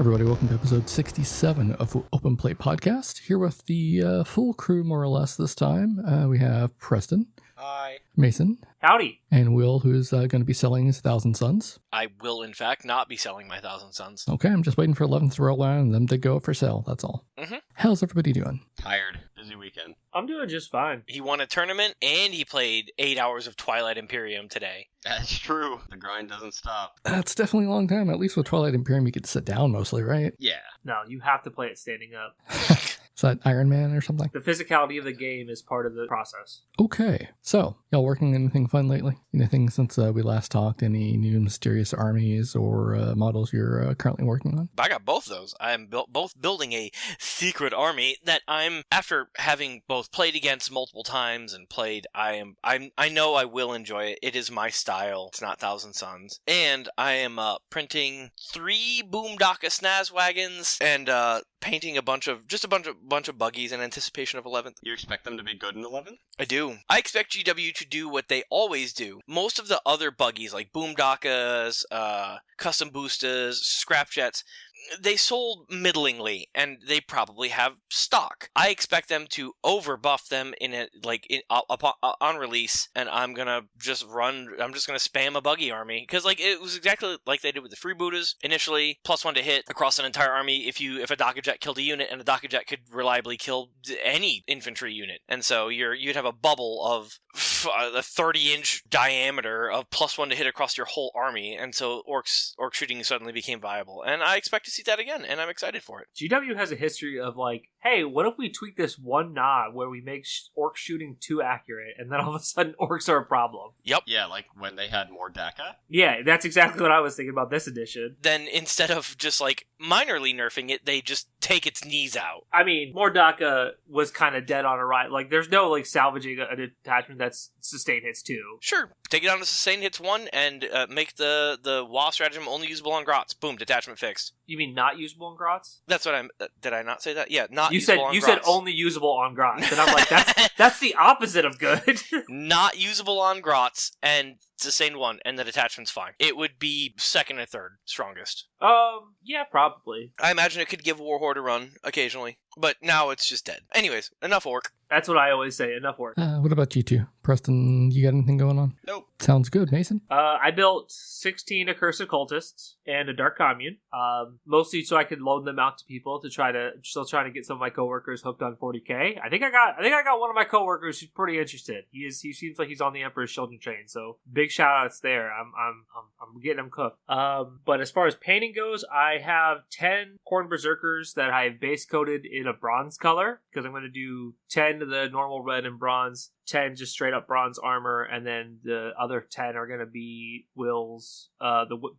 Everybody, welcome to episode 67 of Open Play Podcast. Here with the full crew, more or less, this time. We have Preston. Hi. Mason. Howdy. And Will, who's going to be selling his Thousand Suns. I will, in fact, not be selling my Thousand Suns. Okay, I'm just waiting for 11th to roll out and them to go for sale. That's all. Mm-hmm. How's everybody doing? Tired. Busy weekend. I'm doing just fine. He won a tournament, and he played 8 hours of Twilight Imperium today. That's true. The grind doesn't stop. That's definitely a long time. At least with Twilight Imperium, you get to sit down mostly, right? Yeah. No, you have to play it standing up. Is that Iron Man or something? The physicality of the game is part of the process. Okay. So, y'all working on anything fun lately? Anything since we last talked? Any new mysterious armies or models you're currently working on? I got both those. I'm both building a secret army that after having both played against multiple times and played, I know I will enjoy it. It is my style. It's not Thousand Suns. And I am printing 3 Boondocka Snaz wagons and painting a bunch of buggies in anticipation of 11th. You expect them to be good in 11th? I do. I expect GW to do what they always do. Most of the other buggies, like Boondockas, Custom Boostas, Scrapjets, they sold middlingly, and they probably have stock. I expect them to overbuff them on release, and I'm just gonna spam a buggy army, because it was exactly like they did with the freebooters initially, +1 to hit across an entire army if a Dockjet killed a unit, and a Dockjet could reliably kill any infantry unit. And so you'd have a bubble of a 30-inch diameter of +1 to hit across your whole army, and so orc shooting suddenly became viable. And I expect to see that again, and I'm excited for it. GW has a history of hey, what if we tweak this one nod where we make orc shooting too accurate, and then all of a sudden orcs are a problem? Yep. Yeah, like when they had more DACA? Yeah, that's exactly what I was thinking about this edition. Then instead of just minorly nerfing it, they just take its knees out. I mean, Mordaka was kind of dead on arrival. There's no salvaging a detachment that's sustained hits too. Sure, take it down to sustain hits 1 and make the WA stratagem only usable on Grots. Boom, detachment fixed. You mean not usable on Grots? That's what did I not say that? Yeah, not you usable said on you Grots. said only usable on Grots, and I'm like, that's the opposite of good. Not usable on Grots and sustain 1, and the detachment's fine. It would be 2nd or 3rd strongest. Yeah, probably. I imagine it could give Warhorde a run occasionally, but now it's just dead. Anyways, enough orc. That's what I always say. Enough work. What about you two? Preston, you got anything going on? Nope. Sounds good. Mason? I built 16 Accursed Cultists and a Dark Commune, mostly so I could loan them out to people still trying to get some of my coworkers hooked on 40k. I think I got one of my coworkers who's pretty interested. He seems like he's on the Emperor's Children train, so big shout outs there. I'm getting him cooked. But as far as painting goes, I have 10 Khorne Berserkers that I've base coated in a bronze color, because I'm going to do 10 of the normal red and bronze, 10 just straight up bronze armor, and then the other 10 are going to be Will's,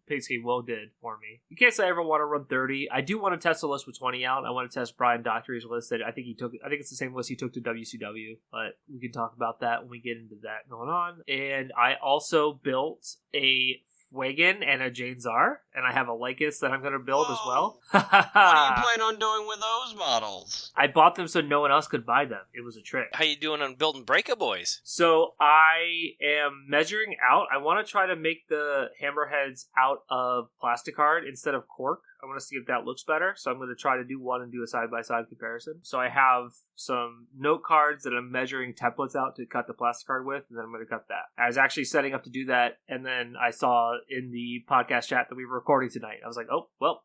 basically Will did for me. In case I ever want to run 30, I do want to test a list with 20 out. I want to test Brian Dockery's list that I think it's the same list he took to WCW, but we can talk about that when we get into that going on. And I also built a Wagon and a Jane Czar, and I have a Lycus that I'm going to build as well. What do you plan on doing with those models? I bought them so no one else could buy them. It was a trick. How you doing on building Breaka Boys? So I am measuring out. I want to try to make the hammerheads out of plasticard instead of cork. I want to see if that looks better. So I'm going to try to do one and do a side-by-side comparison. So I have some note cards that I'm measuring templates out to cut the plasticard with, and then I'm going to cut that. I was actually setting up to do that, and then I saw in the podcast chat that we were recording tonight. I was like, oh, well,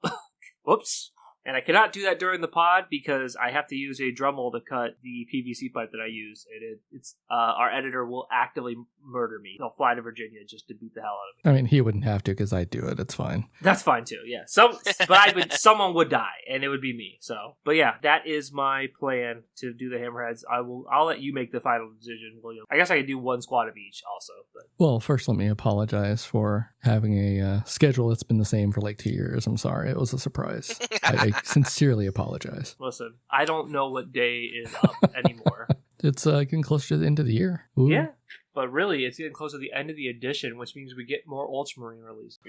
whoops. And I cannot do that during the pod because I have to use a Dremel to cut the PVC pipe that I use. It's our editor will actively murder me. He'll fly to Virginia just to beat the hell out of me. I mean, he wouldn't have to because I do it. It's fine. That's fine too. Yeah. Someone would die, and it would be me. So, but yeah, that is my plan to do the hammerheads. I'll let you make the final decision, William. I guess I could do one squad of each also. But. Well, first let me apologize for having a schedule that's been the same for 2 years. I'm sorry. It was a surprise. I sincerely apologize. Listen, I don't know what day is up anymore. It's getting closer to the end of the year. Ooh. Yeah. But really, it's getting close to the end of the edition, which means we get more Ultramarine releases.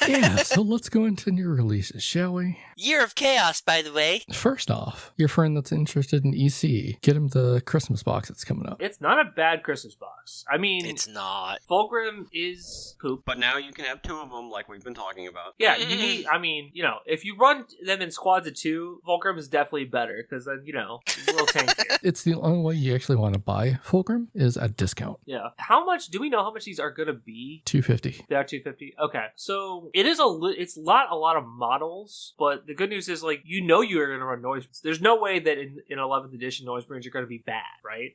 Yeah, so let's go into new releases, shall we? Year of Chaos, by the way. First off, your friend that's interested in EC, get him the Christmas box that's coming up. It's not a bad Christmas box. I mean, It's not. Fulgrim is poop. But now you can have 2 of them, like we've been talking about. Yeah, you need, I mean, you know, if you run them in squads of 2, Fulgrim is definitely better, because then, you know, it's a little tankier. It's the only way you actually want to buy Fulgrim is at discount. Yeah. How much, do we know how much these are going to be? $250. They are $250. Okay, so it is it's a lot of models, but the good news is, like, you know you're going to run Noise. There's no way that in 11th edition Noise Marines are going to be bad, right?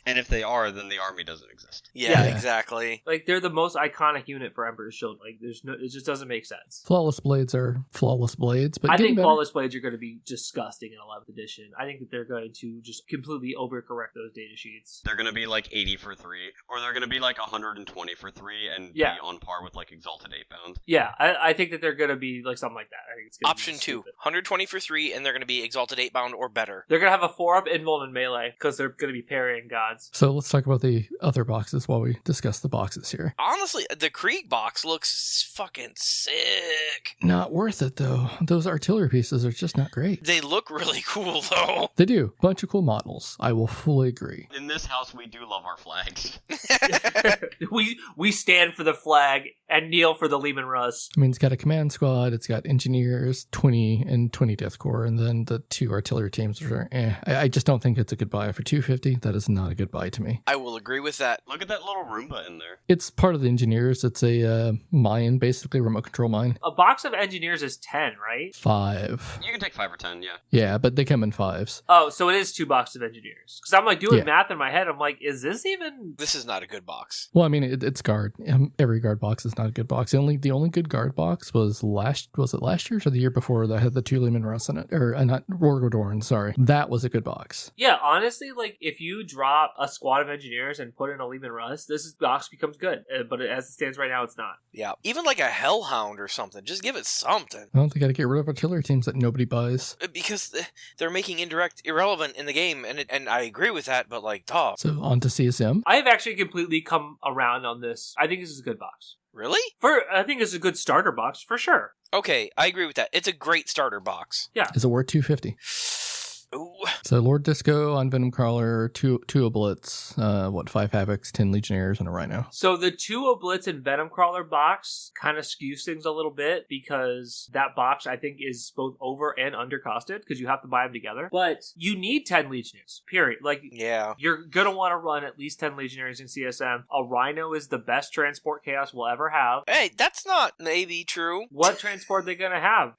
And if they are, then the army doesn't exist. Yeah, Yeah. exactly. Like, they're the most iconic unit for Emperor's Children. Like, it just doesn't make sense. Flawless blades are flawless blades, but I getting think better. Flawless Blades are going to be disgusting in 11th edition. I think that they're going to just completely overcorrect those data sheets. They're going to be like 80 for 3, or they're going to be like 120 for 3 and Yeah. be on par with like Exalted 8-bound. Yeah, I think that they're going to be like something like that. I think it's gonna Option be 2, stupid. 120 for 3, and they're going to be Exalted 8-bound or better. They're going to have a 4-up invuln and melee because they're going to be parrying gods. So let's talk about the other boxes while we discuss the boxes here. Honestly, the Krieg box looks fucking sick. Not worth it, though. Those artillery pieces are just not great. They look really cool, though. They do. Bunch of cool models. I will fully agree. In this house, we do love our flags. we stand for the flag and kneel for the Lehman Russ. I mean, it's got a command squad, it's got engineers, 20 and 20 Death Corps, and then the 2 artillery teams are I just don't think it's a good buy. For $250, that is not a good buy to me. I will agree with that. Look at that little Roomba in there. It's part of the engineers. It's a mine, basically, remote control mine. A box of engineers is 10, right? 5. You can take 5 or 10, yeah. Yeah, but they come in 5s. Oh, so it is 2 boxes of engineers. Because I'm like doing Yeah. math in my head. I'm like, is this even... This is not a good box. Well, I mean, it's guard. Every guard box is not a good box. The only good guard box was last year or the year before that had the 2 Lehman Russ in it? Or not Rorgodorn, sorry. That was a good box. Yeah, honestly, like, if you drop a squad of engineers and put in a Lehman Russ, this box becomes good. But as it stands right now, it's not. Yeah. Even like a Hellhound or something. Just give it something. Well, they got to get rid of artillery teams that nobody buys. Because they're making indirect irrelevant in the game, and I agree with that, but like, dog. So on to CSM. I have actually completely come around on this. I think this is a good box. Really? I think it's a good starter box, for sure. Okay, I agree with that. It's a great starter box. Yeah. Is it worth $250? Ooh. So Lord Disco on Venom Crawler, 2 Oblitz, 5 Havocs, 10 Legionnaires, and a Rhino. So the 2 Oblitz and Venom Crawler box kind of skews things a little bit because that box, I think, is both over and under costed because you have to buy them together. But you need 10 Legionnaires, period. Like, Yeah. you're going to want to run at least 10 Legionnaires in CSM. A Rhino is the best transport Chaos will ever have. Hey, that's not maybe true. What transport are they going to have?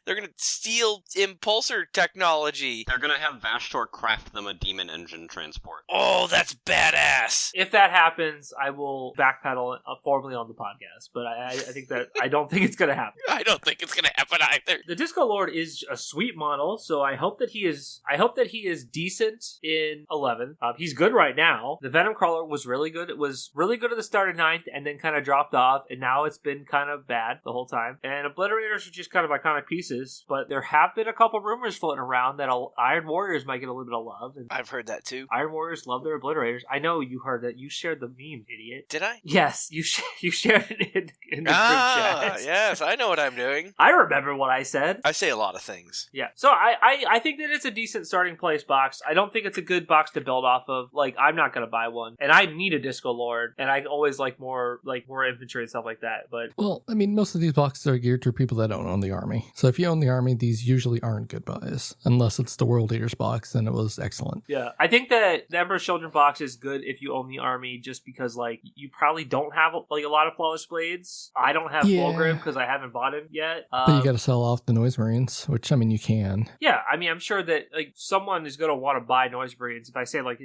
They're gonna steal impulsor technology. They're gonna have Vashtor craft them a demon engine transport. Oh, that's badass. If that happens, I will backpedal formally on the podcast. But I think that I don't think it's going to happen. I don't think it's gonna happen either. The Disco Lord is a sweet model, so I hope that he is decent in 11th. He's good right now. The Venom Crawler was really good. It was really good at the start of 9th and then kind of dropped off, and now it's been kind of bad the whole time. And Obliterators are just kind of iconic pieces, but there have been a couple rumors floating around that Iron Warriors might get a little bit of love. And I've heard that too. Iron Warriors love their Obliterators. I know you heard that. You shared the meme, idiot. Did I? Yes, you shared it in the group chat. Yes, I know what I'm doing. I remember what I said. I say a lot of things. Yeah, so I think that it's a decent starting place box. I don't think it's a good box to build off of. Like, I'm not gonna buy one, and I need a Disco Lord, and I always like more infantry and stuff like that. But Well, I mean, most of these boxes are geared to people that don't own the army. So if you own the army, these usually aren't good buys. Unless it's the World Eaters box, then it was excellent. yeah, I think that the Emperor's Children box is good if you own the army, just because like you probably don't have like a lot of Flawless Blades. I don't have Yeah. Fulgrim because I haven't bought him yet. But you got to sell off the Noise Marines, which, I mean, you can. Yeah, I mean, I'm sure that like someone is going to want to buy Noise Marines. If I say like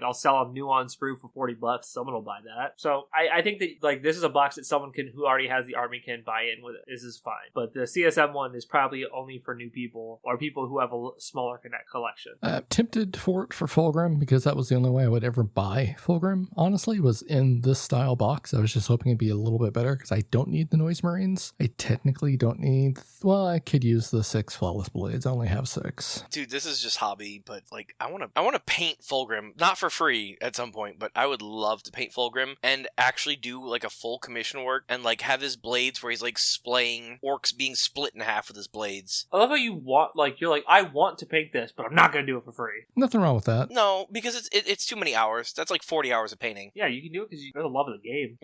I'll sell a Nuon Sprue for $40, someone will buy that. So I think that like this is a box that someone who already has the army can buy in with it. This is fine. But the CSM one is is probably only for new people or people who have a smaller collection. Tempted for it for Fulgrim because that was the only way I would ever buy Fulgrim, honestly, was in this style box. I was just hoping it'd be a little bit better because I don't need the Noise Marines. I technically don't need, well, I could use the 6 Flawless Blades. I only have 6. Dude, this is just hobby, but like I want to paint Fulgrim, not for free at some point, but I would love to paint Fulgrim and actually do like a full commission work and like have his blades where he's like splaying orcs being split in half with his blades. I love how you want, like, you're like, I want to paint this, but I'm not going to do it for free. Nothing wrong with that. No, because it's too many hours. That's like 40 hours of painting. Yeah, you can do it because you're the love of the game.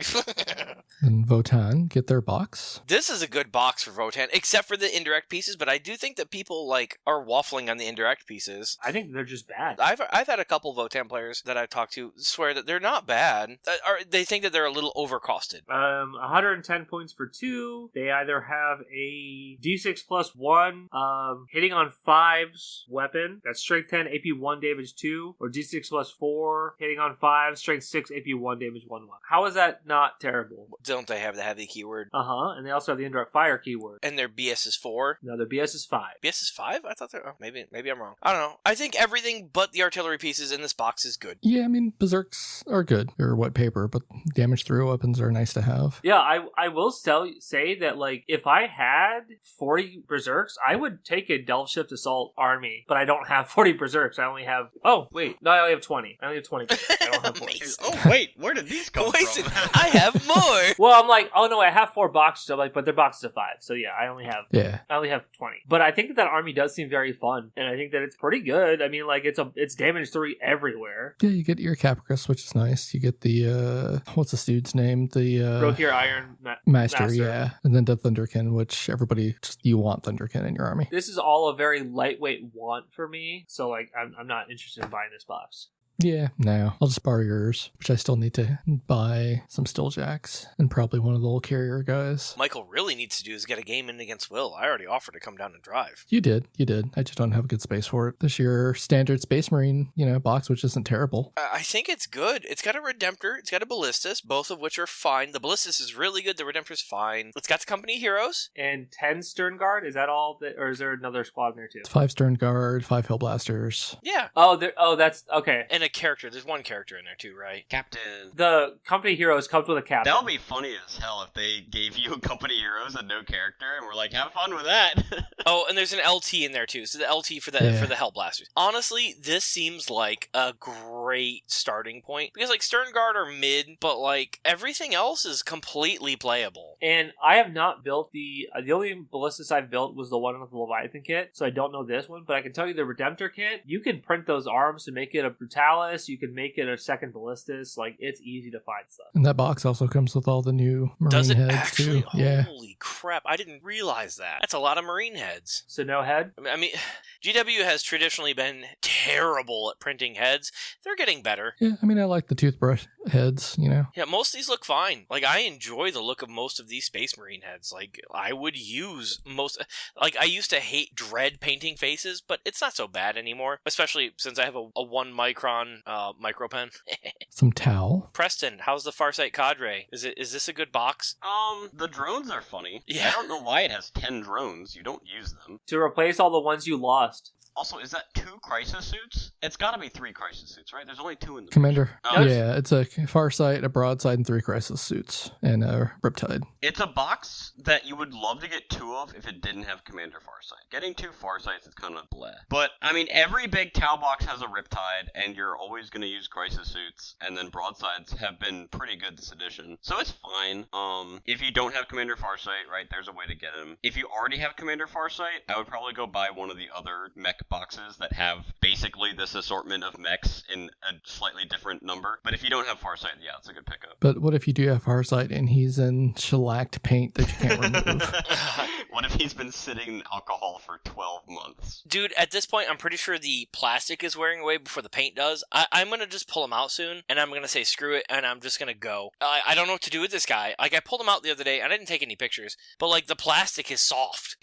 And Votann get their box. This is a good box for Votann, except for the indirect pieces, but I do think that people like are waffling on the indirect pieces. I think they're just bad. I've had a couple Votann players that I've talked to swear that they're not bad. They think that they're a little overcosted. 110 points for 2. They either have a D6 plus 1 hitting on 5's weapon. That's strength 10, AP 1, damage 2. Or D6 plus 4 hitting on 5, strength 6, AP 1, damage 1. How is that not terrible? Don't they have the heavy keyword? And they also have the indirect fire keyword. And their BS is 4? No, their BS is 5. BS is 5? I thought they're... Oh, maybe I'm wrong. I don't know. I think everything but the artillery pieces in this box is good. Yeah, I mean, Berserks are good. They're wet paper, but damage through weapons are nice to have. Yeah, I will say that, like, if I had 40 Berserks, I would take a Delve Shift Assault army, but I don't have 40 Berserks. I only have... Oh, wait. No, I only have 20. I don't have 40. Oh, wait. Where did these come from? I have more! Well, I'm like, oh no, I have 4 boxes. I'm like, but they're boxes of 5. So yeah, I only have 20. But I think that army does seem very fun, and I think that it's pretty good. I mean, like, it's damage 3 everywhere. Yeah, you get your Capricus, which is nice. You get the what's this dude's name? The Rokier Iron Master, yeah, and then the Thunderkin, which everybody you want Thunderkin in your army. This is all a very lightweight want for me, so like I'm not interested in buying this box. Yeah, no. I'll just borrow yours, which I still need to buy some Stilljacks and probably one of the little carrier guys. Michael really needs to do is get a game in against Will. I already offered to come down and drive. You did. I just don't have a good space for it. This year, standard Space Marine, box, which isn't terrible. I think it's good. It's got a Redemptor. It's got a Ballistus, both of which are fine. The Ballistus is really good. The Redemptor's fine. It's got the Company Heroes. And 10 Stern Guard? Is that all? Or is there another squad in there too? It's 5 Stern Guard, 5 Hellblasters. Yeah. Oh, that's okay. And a character. There's one character in there too, right? Captain. The Company Heroes comes with a captain. That would be funny as hell if they gave you Company Heroes and no character, and we're like, have fun with that. Oh, and there's an LT in there too. So the LT for the Hellblasters. Honestly, this seems like a great starting point because like Stern Guard are mid, but like everything else is completely playable. And I have not built the only Ballistus I've built was the one with the Leviathan kit, so I don't know this one, but I can tell you the Redemptor kit, you can print those arms to make it a Brutalis, you can make it a second Ballistus, like it's easy to find stuff. And that box also comes with all the new Marine heads actually? too. Yeah. Holy crap, I didn't realize that. That's a lot of Marine heads. So no head? I mean, GW has traditionally been terrible at printing heads. They're getting better. Yeah, I mean, I like the toothbrush heads, Yeah, most of these look fine. Like, I enjoy the look of most of these Space Marine heads. Like, I would use most... Like, I used to dread painting faces, but it's not so bad anymore. Especially since I have a 1 micron micro pen. Some towel. Preston, how's the Farsight Cadre? Is this a good box? The drones are funny. Yeah. I don't know why it has 10 drones. You don't use them. To replace all the ones you lost. Also, is that 2 crisis suits? It's gotta be 3 crisis suits, right? There's only 2 in the Commander. Oh. Yeah, it's a Farsight, a Broadside, and 3 crisis suits, and a Riptide. It's a box that you would love to get 2 of if it didn't have Commander Farsight. Getting 2 Farsights is kind of bleh. But, I mean, every big Tau box has a Riptide, and you're always gonna use crisis suits, and then Broadsides have been pretty good this edition. So it's fine. If you don't have Commander Farsight, right, there's a way to get him. If you already have Commander Farsight, I would probably go buy one of the other mech boxes that have basically this assortment of mechs in a slightly different number. But if you don't have Farsight, yeah, it's a good pickup. But what if you do have Farsight and he's in shellacked paint that you can't remove? What if he's been sitting in alcohol for 12 months? Dude, at this point, I'm pretty sure the plastic is wearing away before the paint does. I'm going to just pull him out soon, and I'm going to say screw it, and I'm just going to go. I don't know what to do with this guy. Like, I pulled him out the other day, and I didn't take any pictures, but, like, the plastic is soft.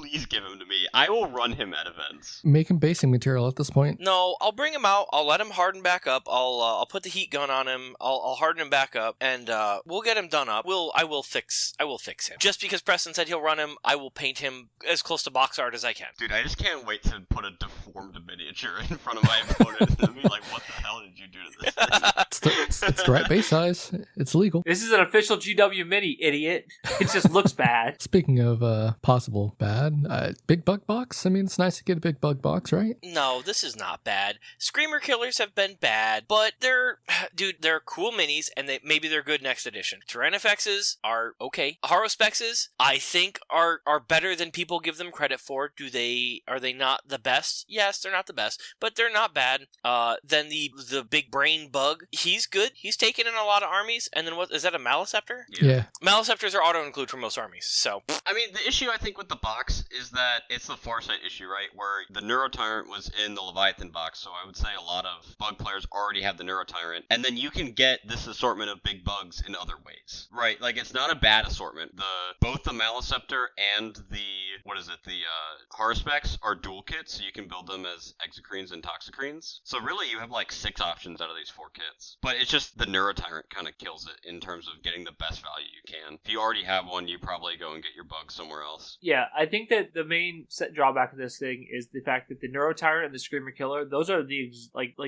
please give him to me. I will run him at events. Make him basing material at this point. No, I'll bring him out. I'll let him harden back up. I'll put the heat gun on him. I'll harden him back up, and we'll get him done up. I will fix him. Just because Preston said he'll run him, I will paint him as close to box art as I can. Dude, I just can't wait to put a deformed miniature in front of my opponent and be like, what the hell did you do to this thing? It's the right base size. It's legal. This is an official GW mini, idiot. It just looks bad. Speaking of possible bad, big bug box. I mean, it's nice to get a big bug box, right? No, this is not bad. Screamer killers have been bad, but they're cool minis, and maybe they're good next edition. Tyrannifexes are okay. Harospexes, I think, are better than people give them credit for. Are they not the best? Yes, they're not the best, but they're not bad. Then the big brain bug, he's good. He's taken in a lot of armies. And then what is that, a Maliceptor? Yeah. Maliceptors are auto-include for most armies, so. I mean, the issue I think with the box is that it's the Farsight issue, right? Where the Neurotyrant was in the Leviathan box, so I would say a lot of bug players already have the Neurotyrant, and then you can get this assortment of big bugs in other ways, right? Like, it's not a bad assortment. Both the Maliceptor and the Harspecs are dual kits, so you can build them as Exocrines and Toxocrines. So really, you have like 6 options out of these 4 kits. But it's just the Neurotyrant kind of kills it in terms of getting the best value you can. If you already have one, you probably go and get your bugs somewhere else. Yeah, I think that the main set drawback of this thing is the fact that the Neurotyrant and the Screamer Killer, those are the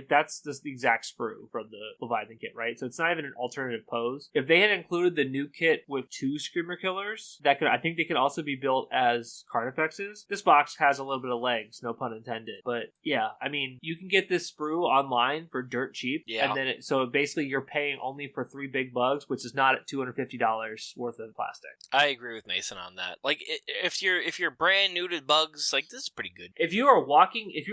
that's just the exact sprue from the Leviathan kit, right? So it's not even an alternative pose. If they had included the new kit with 2 Screamer Killers, I think they could also be built as Carnifexes. This box has a little bit of legs, no pun intended. But yeah, I mean, you can get this sprue online for dirt cheap. Yeah. And then so basically you're paying only for 3 big bugs, which is not at $250 worth of plastic. I agree with Mason on that. Like, if you're brand new to bugs, like, this is pretty good. If you're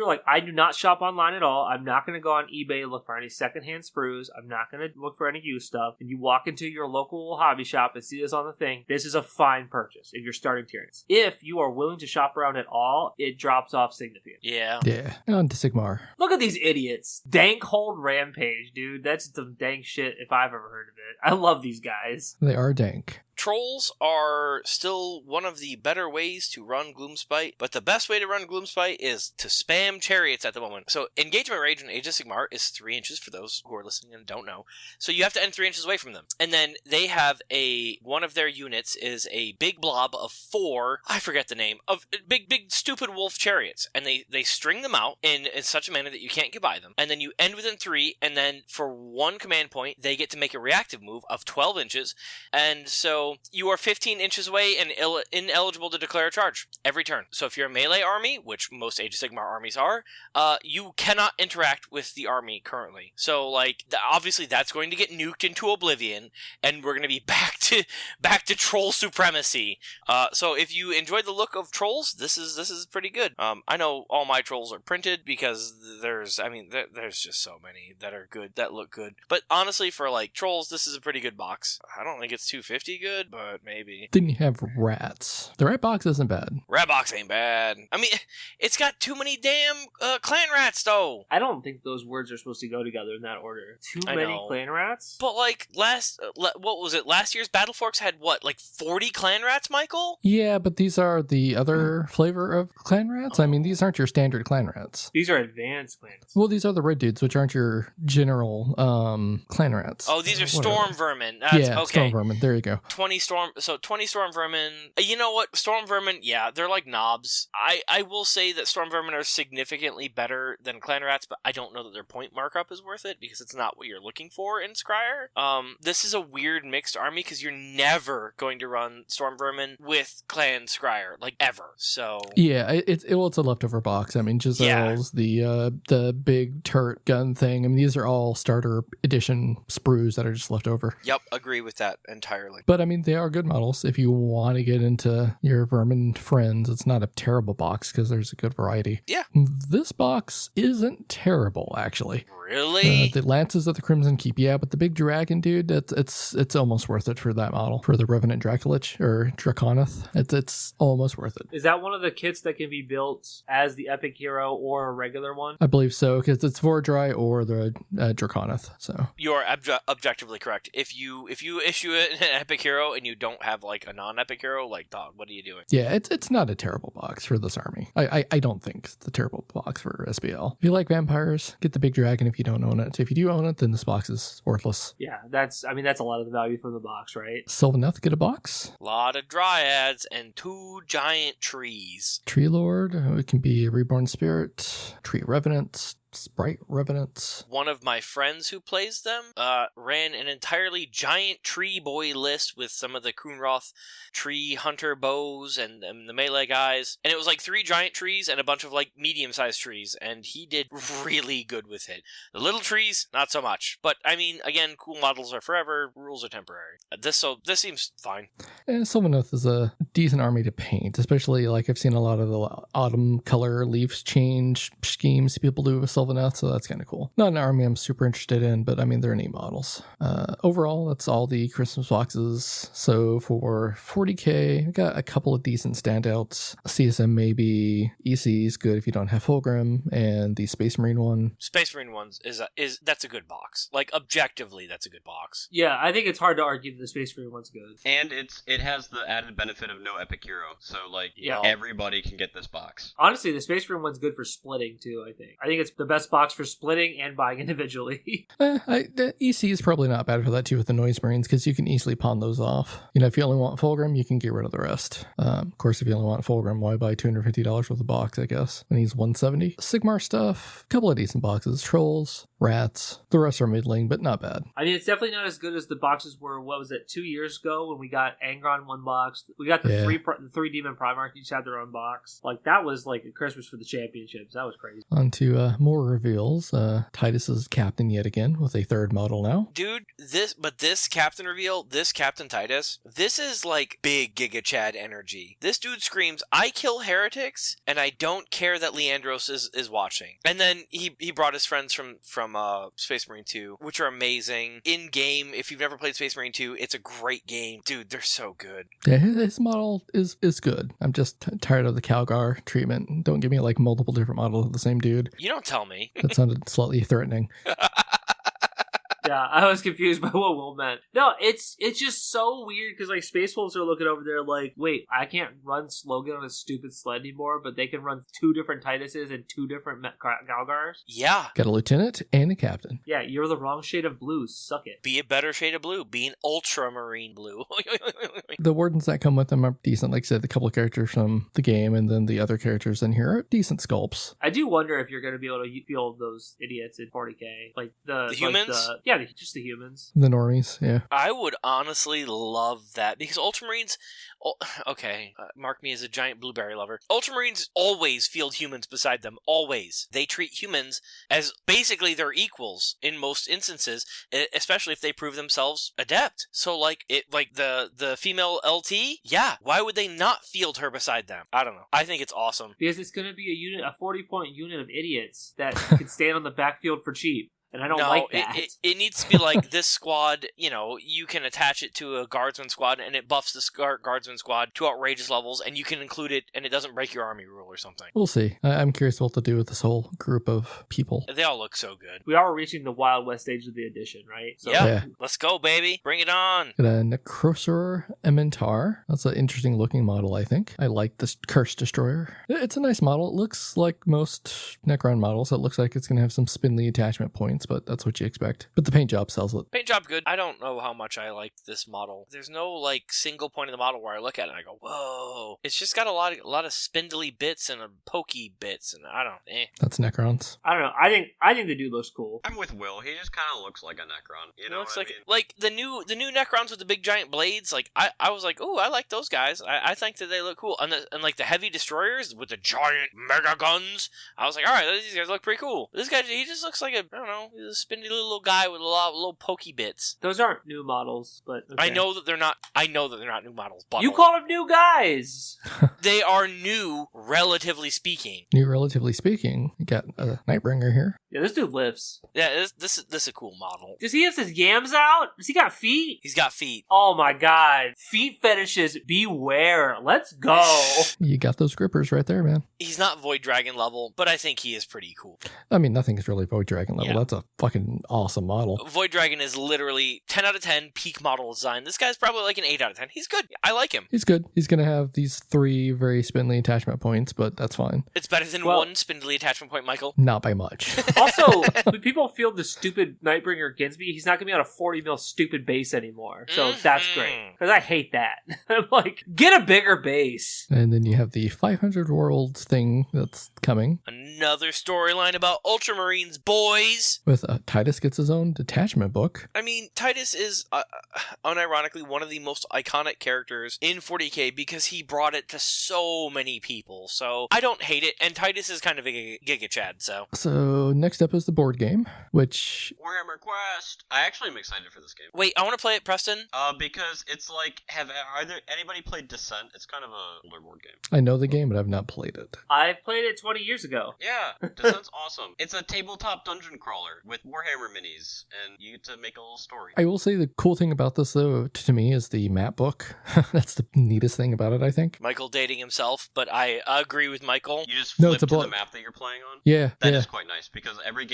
like, I do not shop online at all, I'm not going to go on eBay and look for any secondhand sprues, I'm not going to look for any used stuff, and you walk into your local hobby shop and see this on the thing, this is a fine purchase if you're starting Tyranids. If you are willing to shop around at all, it drops off significantly. Yeah. Yeah. On to Sigmar. Look at these idiots. Dank Hold Rampage, dude. That's some dank shit if I've ever heard of it. I love these guys. They are dank. Trolls are still one of the better ways to run Gloomspite, but the best way to run Gloomspite is to spam chariots at the moment. So engagement range in Age of Sigmar is 3 inches for those who are listening and don't know. So you have to end 3 inches away from them. And then they have one of their units is a big blob of 4, I forget the name, of big stupid wolf chariots. And they string them out in such a manner that you can't get by them. And then you end within 3, and then for 1 command point, they get to make a reactive move of 12 inches. And so you are 15 inches away and ineligible to declare a charge every turn. So if you're a melee army, which most Age of Sigmar armies are, you cannot interact with the army currently. So, like, obviously that's going to get nuked into oblivion, and we're going to be back to troll supremacy. So if you enjoyed the look of trolls, this is pretty good. I know all my trolls are printed because there's just so many that are good, that look good. But honestly, for like trolls, this is a pretty good box. I don't think it's $250 good, but maybe. Then you have rats. The rat box isn't bad. Rat box ain't bad. I mean, it's got too many damn clan rats, though. I don't think those words are supposed to go together in that order. Too many clan rats? But like last year's Battleforce had what, like 40 clan rats, Michael? Yeah, but these are the other flavor of clan rats. I mean, these aren't your standard clan rats. These are advanced clan rats. Well, these are the red dudes, which aren't your general clan rats. Oh, these are storm vermin. Yeah, okay. Storm vermin. There you go. 20 storm vermin. You know what? Storm vermin, yeah, they're like knobs. I will say that storm vermin are significantly better than clan rats, but I don't know that their point markup is worth it because it's not what you're looking for in Scryer. This is a weird mixed army because you're never going to run storm vermin with clan Scryer, like ever. So yeah, it's a leftover box. I mean, Giselle's the big turret gun thing. I mean, these are all starter edition sprues that are just left over. Yep, agree with that entirely. But I mean, they are good models. If you want to get into your vermin friends, it's not a terrible box because there's a good variety. Yeah. This box isn't terrible, actually. Really? The Lances of the Crimson Keep, yeah, but the big dragon, dude, it's almost worth it for that model. For the Revenant Dracolich, or Draconith, it's almost worth it. Is that one of the kits that can be built as the Epic Hero or a regular one? I believe so, because it's Vordry or the Draconith, so. You are objectively correct. If you issue it an Epic Hero and you don't have, like, a non-Epic Hero, like, dog, what are you doing? Yeah, it's not a terrible box for this army. I don't think it's a terrible box for SBL. If you like vampires, get the big dragon if you don't own it. If you do own it, then this box is worthless. Yeah, that's a lot of the value from the box, right? Sylvaneth, get a box. A lot of dryads and 2 giant trees. Tree Lord, it can be a Reborn Spirit, Tree Revenant, Sprite Revenants. One of my friends who plays them ran an entirely giant tree boy list with some of the Kroonroth tree hunter bows and the melee guys. And it was like 3 giant trees and a bunch of like medium-sized trees. And he did really good with it. The little trees, not so much. But I mean, again, cool models are forever, rules are temporary. This seems fine. And Sylvaneth is a decent army to paint, especially like I've seen a lot of the autumn color leaves change schemes people do with Sylvaneth, so that's kind of cool. Not an army I'm super interested in, but I mean, they're neat models. Overall, that's all the Christmas boxes. So for 40k, we got a couple of decent standouts. CSM maybe, EC is good if you don't have Fulgrim, and the Space Marine one. Space Marine ones that's a good box. Like, objectively, that's a good box. Yeah, I think it's hard to argue that the Space Marine one's good. And it has the added benefit of no Epic Hero, so like Yeah. everybody can get this box. Honestly, the Space Marine one's good for splitting too, I think. I think it's the best box for splitting and buying individually. The EC is probably not bad for that too with the Noise Marines, because you can easily pawn those off. You know, if you only want Fulgrim, you can get rid of the rest. Of course, if you only want Fulgrim, why buy $250 worth of box, I guess, when he's $170. Sigmar stuff, couple of decent boxes. Trolls, rats, the rest are middling, but not bad. I mean, it's definitely not as good as the boxes were, what was it, 2 years ago when we got Angron one box. We got the three Demon Primarch each had their own box. Like, that was like a Christmas for the championships. That was crazy. On to more reveals. Titus is captain yet again with a 3rd model now. Dude, this captain reveal, this Captain Titus, this is like big Giga Chad energy. This dude screams, I kill heretics, and I don't care that Leandros is watching. And then he brought his friends from Space Marine 2, which are amazing. In game, if you've never played Space Marine 2, it's a great game. Dude, they're so good. Yeah, his model is good. I'm just tired of the Calgar treatment. Don't give me like multiple different models of the same dude. You don't tell me. That sounded slightly threatening. Yeah, I was confused by what Will meant. No, it's just so weird because like Space Wolves are looking over there like, wait, I can't run Slogan on a stupid sled anymore, but they can run 2 different Tituses and 2 different Galgars. Yeah. Got a lieutenant and a captain. Yeah, you're the wrong shade of blue. Suck it. Be a better shade of blue. Be an ultramarine blue. The wardens that come with them are decent. Like I said, the couple of characters from the game and then the other characters in here are decent sculpts. I do wonder if you're going to be able to field those idiots in 40k. Like the humans? Just the humans. The normies, yeah. I would honestly love that because Ultramarines, mark me as a giant blueberry lover. Ultramarines always field humans beside them. Always. They treat humans as basically their equals in most instances, especially if they prove themselves adept. So the female LT, yeah, why would they not field her beside them? I don't know. I think it's awesome. Because it's going to be a 40-point unit of idiots that can stand on the backfield for cheap. And I don't like that. It needs to be like this squad, you can attach it to a guardsman squad and it buffs the guardsman squad to outrageous levels and you can include it and it doesn't break your army rule or something. We'll see. I'm curious what to do with this whole group of people. They all look so good. We are reaching the Wild West stage of the edition, right? So, yeah. Let's go, baby. Bring it on. Got a Necrosor Emmentar. That's an interesting looking model, I think. I like this Curse Destroyer. It's a nice model. It looks like most Necron models. It looks like it's going to have some spindly attachment points, but that's what you expect. But the paint job sells it. Paint job good. I don't know how much I like this model. There's no single point in the model where I look at it and I go, whoa. It's just got a lot of spindly bits and pokey bits, and I don't know. That's Necrons. I don't know. I think the dude looks cool. I'm with Will. He just kind of looks like a Necron. You know looks what like I mean? Like the new Necrons with the big giant blades. Like I was like, oh, I like those guys. I think that they look cool. And like the heavy destroyers with the giant mega guns. I was like, all right, these guys look pretty cool. This guy, he just looks like a He's a spindly little guy with a lot of little pokey bits. Those aren't new models, but okay. I know that they're not new models. But You call them new guys. they are new, relatively speaking. New, relatively speaking. You got a Nightbringer here. Yeah, this dude lifts. Yeah, this is a cool model. Does he have his yams out? Does he got feet? He's got feet. Oh my god. Feet fetishes, beware. Let's go. You got those grippers right there, man. He's not Void Dragon level, but I think he is pretty cool. I mean, nothing is really Void Dragon level. Yeah. That's a fucking awesome model. Void Dragon is literally 10 out of 10 peak model design. This guy's probably like an 8 out of 10. He's good. I like him. He's good. He's going to have these 3 very spindly attachment points, but that's fine. It's better than one spindly attachment point, Michael. Not by much. Also, when people feel the stupid Nightbringer Ginsby, he's not going to be on a 40 mil stupid base anymore. So that's great. Because I hate that. I'm like, get a bigger base. And then you have the 500 Worlds thing that's coming. Another storyline about Ultramarines, boys. With Titus gets his own detachment book. I mean, Titus is unironically one of the most iconic characters in 40k because he brought it to so many people. So I don't hate it, and Titus is kind of a Giga Chad. So next up is the board game, which Warhammer Quest. I actually am excited for this game. Wait, I want to play it, Preston. Because it's like, anybody played Descent? It's kind of a older board game. I know the game, but I've not played it. I played it 20 years ago. Yeah, Descent's awesome. It's a tabletop dungeon crawler with Warhammer minis, and you get to make a little story. I will say the cool thing about this, though, to me, is the map book. That's the neatest thing about it, I think. Michael dating himself, but I agree with Michael. You just flip to the map that you're playing on? Yeah. That is quite nice, because every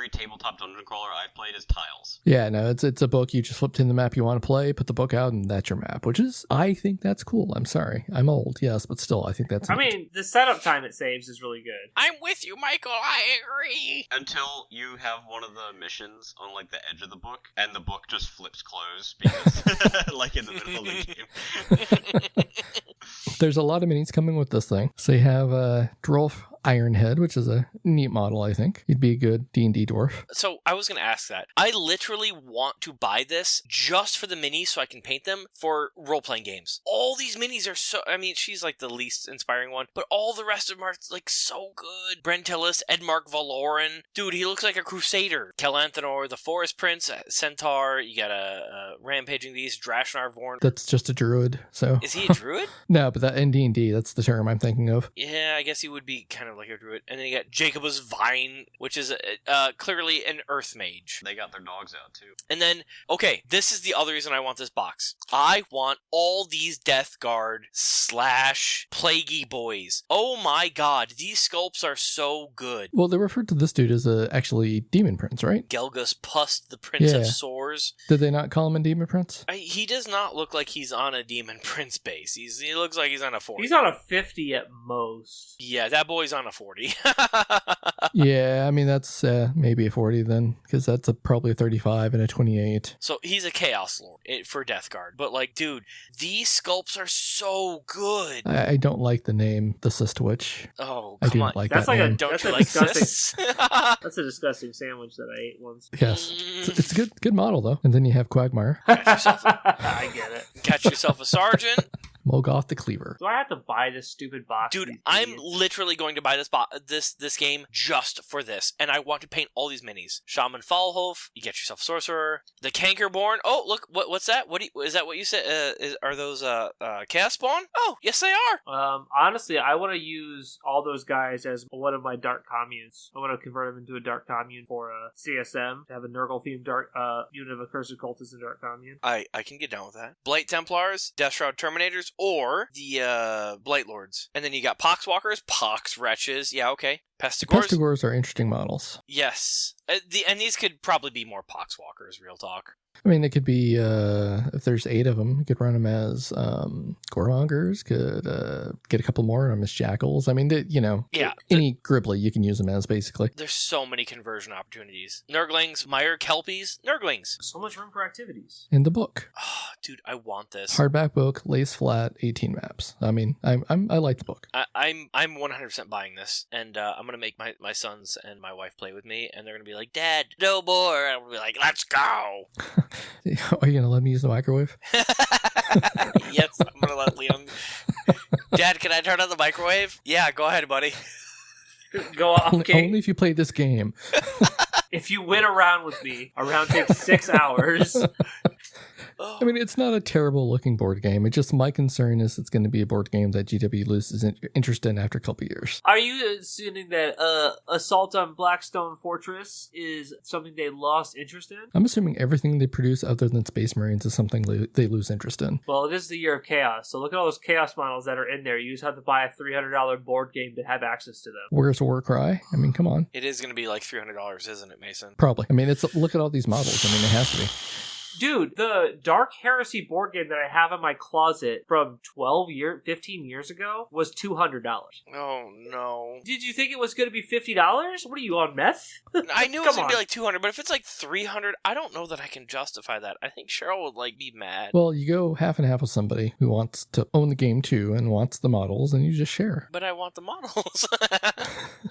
tabletop dungeon crawler I've played is tiles. Yeah, no, it's a book. You just flip to the map you want to play, put the book out, and that's your map, which is, I think that's cool. I'm sorry. I'm old, yes, but still, I think that's neat. I mean, the setup time it saves is really good. I'm with you, Michael. I agree. Until you have one of the missions on, like, the edge of the book, and the book just flips closed, because, like, in the middle of the game. There's a lot of minis coming with this thing. So you have Drolf Ironhead, which is a neat model, I think. He'd be a good D&D dwarf. So I was going to ask that. I literally want to buy this just for the minis so I can paint them for role-playing games. All these minis are so... I mean, she's like the least inspiring one, but all the rest of them are like so good. Brentillis, Edmark Valoran. Dude, he looks like a crusader. Kelanthanor, the Forest Prince, Centaur. You got a Rampaging Beast, Drashnar Vorn. That's just a druid, so... Is he a druid? No, but that in D&D, that's the term I'm thinking of. Yeah, I guess he would be kind of like a druid. And then you got Jacobus Vine, which is clearly an earth mage. They got their dogs out too. And then, okay, this is the other reason I want this box. I want all these Death Guard / Plaguey boys. Oh my god, these sculpts are so good. Well, they referred to this dude as actually Demon Prince, right? Gelgus Pust, the Prince of Sores. Did they not call him a Demon Prince? He does not look like he's on a Demon Prince base. He looks like he's on a 40. He's on a 50 at most. Yeah, that boy's on a 40. Yeah, I mean, that's maybe a 40 then, because that's probably a 35 and a 28. So he's a Chaos Lord for Death Guard. But, like, dude, these sculpts are so good. I don't like the name, the Cyst Witch. Oh, I come do on. not like That's that like name. Don't That's you a like disgusting- cysts? That's a disgusting sandwich that I ate once. Yes. It's a good model, though. And then you have Quagmire. I get it. Catch yourself a sergeant. Molgoth the Cleaver. Do I have to buy this stupid box? Dude, These I'm idiots? literally going to buy this game just for this, and I want to paint all these minis. Shaman Fallhof, you get yourself Sorcerer, the Cankerborn. Oh, look, what's that? Is that what you said? Are those Chaos Spawn? Oh, yes, they are. Honestly, I want to use all those guys as one of my dark communes. I want to convert them into a dark commune for CSM to have a Nurgle themed dark unit of accursed cultists in dark commune. I can get down with that. Blight Templars, Deathshroud Terminators, or the Blight Lords. And then you got Poxwalkers, Pox Wretches. Yeah, okay. Pestigores. Pestigores are interesting models. Yes. And these could probably be more Poxwalkers, real talk. I mean, it could be, if there's 8 of them, you could run them as Goremongers, could get a couple more on them as Jackals. I mean, any Gribbly you can use them as, basically. There's so many conversion opportunities. Nurglings, Mire Kelpies, Nurglings. So much room for activities. In the book. Oh, dude, I want this. Hardback book, lace flat, 18 maps. I mean, I like the book. I'm 100% buying this, and I'm going to make my sons and my wife play with me, and they're going to be like, Dad, no more. And I'm going to be like, let's go. Are you going to let me use the microwave? Yes, I'm going to let Leon. Dad, can I turn on the microwave? Yeah, go ahead, buddy. Go off, King. Only if you play this game. If you win a round with me, a round takes 6 hours. I mean, it's not a terrible looking board game. It just, my concern is it's going to be a board game that GW loses interest in after a couple years. Are you assuming that Assault on Blackstone Fortress is something they lost interest in? I'm assuming everything they produce other than Space Marines is something they lose interest in. Well, it is the year of Chaos, so look at all those Chaos models that are in there. You just have to buy a $300 board game to have access to them. Where's Warcry? I mean, come on. It is going to be like $300, isn't it, Mason? Probably. I mean, look at all these models. I mean, it has to be. Dude, the Dark Heresy board game that I have in my closet from 15 years ago was $200. Oh, no. Did you think it was going to be $50? What are you, on meth? I knew it was going to be like $200, but if it's like $300, I don't know that I can justify that. I think Cheryl would like be mad. Well, you go half and half with somebody who wants to own the game too and wants the models, and you just share. But I want the models.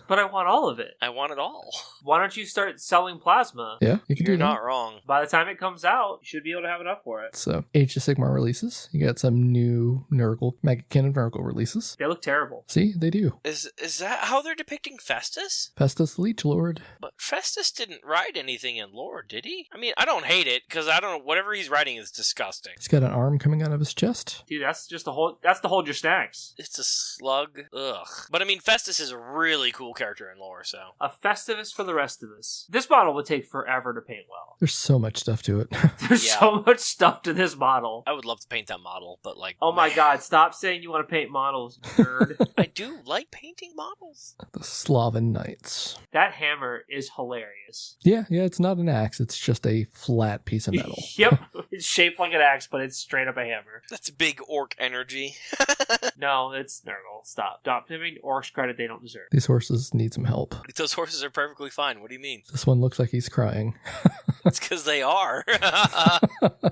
But I want all of it. I want it all. Why don't you start selling plasma? Yeah, you can You're do that. not wrong. By the time it comes out, you should be able to have enough for it. So, Age of Sigmar releases. You got some new Mega Cannon Nurgle releases. They look terrible. See, they do. Is that how they're depicting Festus? Festus Leech Lord. But Festus didn't write anything in lore, did he? I mean, I don't hate it, because I don't know, whatever he's writing is disgusting. He's got an arm coming out of his chest. Dude, that's to hold your snacks. It's a slug. Ugh. But I mean, Festus is a really cool character in lore, so. A Festivus for the rest of us. This model would take forever to paint well. There's so much stuff to it. There's Yeah. so much stuff to this model. I would love to paint that model, but like... Oh my man. god, stop saying you want to paint models, nerd. I do like painting models. The Slaven Knights. That hammer is hilarious. Yeah, it's not an axe. It's just a flat piece of metal. Yep. It's shaped like an axe, but it's straight up a hammer. That's big orc energy. No, it's Nurgle. Stop giving orcs credit they don't deserve. These horses need some help. Those horses are perfectly fine. What do you mean? This one looks like he's crying. It's because they are.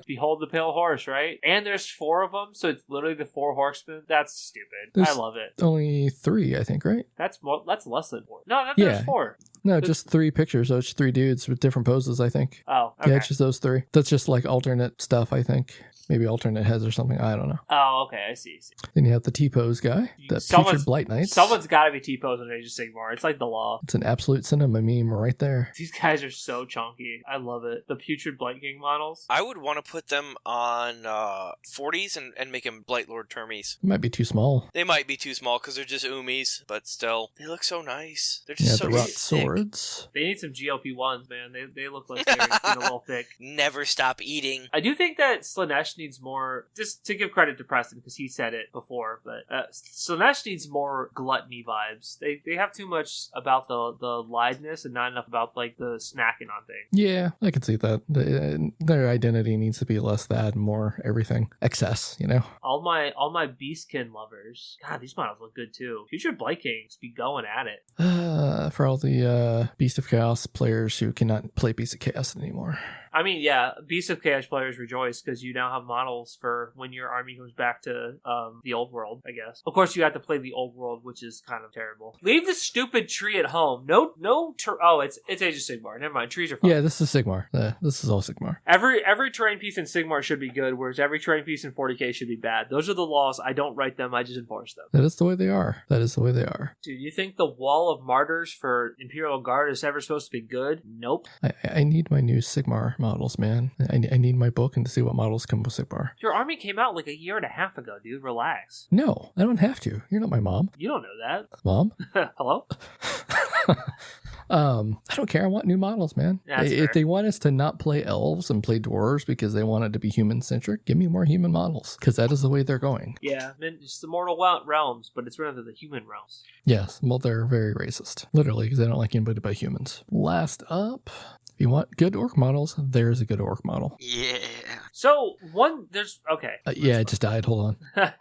Behold the pale horse, right? And there's 4 of them, so it's literally the 4 horsemen. That's stupid. There's- I love it. Only 3, I think, right? That's less than 4. No, Yeah. there's 4. No, just 3 pictures. So it's 3 dudes with different poses, I think. Oh, okay. Yeah, it's just those 3. That's just like alternate stuff, I think. Maybe alternate heads or something. I don't know. Oh, okay. I see. Then you have the T-pose guy, the Someone's- Putrid Blight Knights. Someone's got to be T-posing Age of Sigmar. It's like the law. It's an absolute cinema meme right there. These guys are so chunky. I love it. The Putrid Blight King models. I would want to put them on 40s and make them Blight Lord Termies. It might be too small. They might be too small because they're just Umis, but still, they look so nice. They're Yeah, just so the Rot thick. Swords. They need some GLP-1s, man. They look like they're getting a little thick. Never stop eating. I do think that Slanesh needs more, just to give credit to Preston, because he said it before, but Slanesh needs more gluttony vibes. They have too much about the liveness and not enough about, like, the snacking on things. Yeah, I can see that. Their identity needs to be less that and more everything. Excess, you know? All my Beastkin lovers, God, these models look good too. Future Blight Kings be going at it. For all the Beast of Chaos players who cannot play Beast of Chaos anymore. I mean, yeah, Beast of Chaos players rejoice because you now have models for when your army comes back to the old world, I guess. Of course, you have to play the old world, which is kind of terrible. Leave the stupid tree at home. It's Age of Sigmar. Never mind, trees are fine. Yeah, this is Sigmar. This is all Sigmar. Every terrain piece in Sigmar should be good, whereas every terrain piece in 40k should be bad. Those are the laws. I don't write them, I just enforce them. That is the way they are. Dude, you think the Wall of Martyrs for Imperial Guard is ever supposed to be good? Nope. I need my new Sigmar models, man. I need my book and to see what models come with Sigmar. Your army came out like a year and a half ago, dude. Relax. No, I don't have to. You're not my mom. You don't know that. Mom? Hello? I don't care. I want new models, man. That's If fair. they want us to not play elves and play dwarves because they want it to be human-centric, give me more human models, because that is the way they're going. Yeah, I mean, it's the mortal realms, but it's rather the human realms. Yes, well, they're very racist. Literally, because they don't like anybody but humans. Last up, if you want good orc models, there's a good orc model. Yeah. So, okay. Yeah, it just died. Hold on.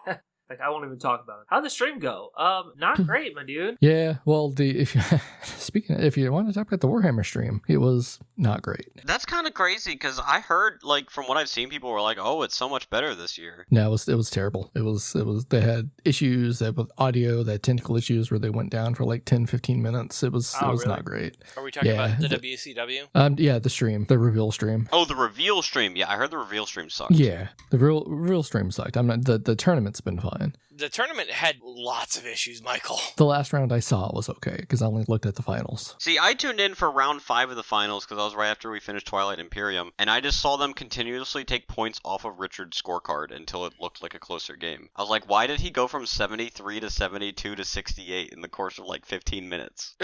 Like, I won't even talk about it. How'd the stream go? Not great, my dude. Yeah, well, if you want to talk about the Warhammer stream, it was not great. That's kind of crazy because I heard, like, from what I've seen, people were like, "Oh, it's so much better this year." No, it was terrible. It was they had issues with audio, they had technical issues where they went down for like 10-15 minutes. It was really? not great. Are we talking Yeah, about the WCW? Yeah, the reveal stream. Oh, the reveal stream. Yeah, I heard the reveal stream sucked. Yeah, the reveal stream sucked. I'm not the tournament's been fine. fine. The tournament had lots of issues, Michael. The last round I saw was okay because I only looked at the finals. See, I tuned in for round 5 of the finals because I was right after we finished Twilight Imperium, and I just saw them continuously take points off of Richard's scorecard until it looked like a closer game. I was like, why did he go from 73 to 72 to 68 in the course of like 15 minutes?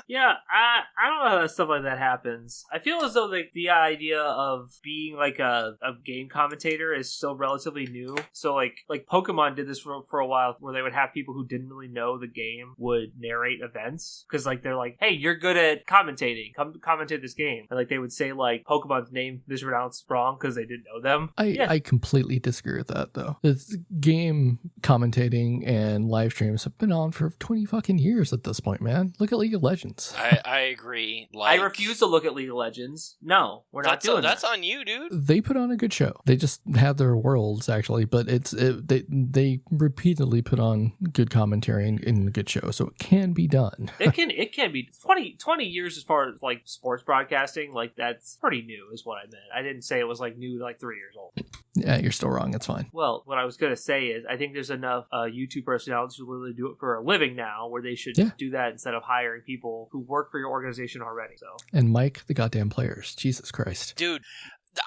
Yeah, I don't know how stuff like that happens. I feel as though the idea of being like a game commentator is still relatively new. So like Pokemon did this for a while, where they would have people who didn't really know the game would narrate events, because like they're like, hey, you're good at commentating, come commentate this game, and like they would say like Pokemon's name mispronounced wrong because they didn't know them. I completely disagree with that though. It's game commentating and live streams have been on for 20 fucking years at this point, man. Look at League of Legends. I agree. Like, I refuse to look at League of Legends. No, we're not doing that. That's on you, dude. They put on a good show. They just have their worlds actually, but they repeatedly put on good commentary and a good show, so it can be done. It can be 20 years as far as like sports broadcasting. Like that's pretty new, is what I meant. I didn't say it was like new, like 3 years old. Yeah, you're still wrong. It's fine. Well, what I was gonna say is I think there's enough YouTube personalities who literally do it for a living now, where they should do that instead of hiring people who work for your organization already. So, and Mike, the goddamn players, Jesus Christ, dude.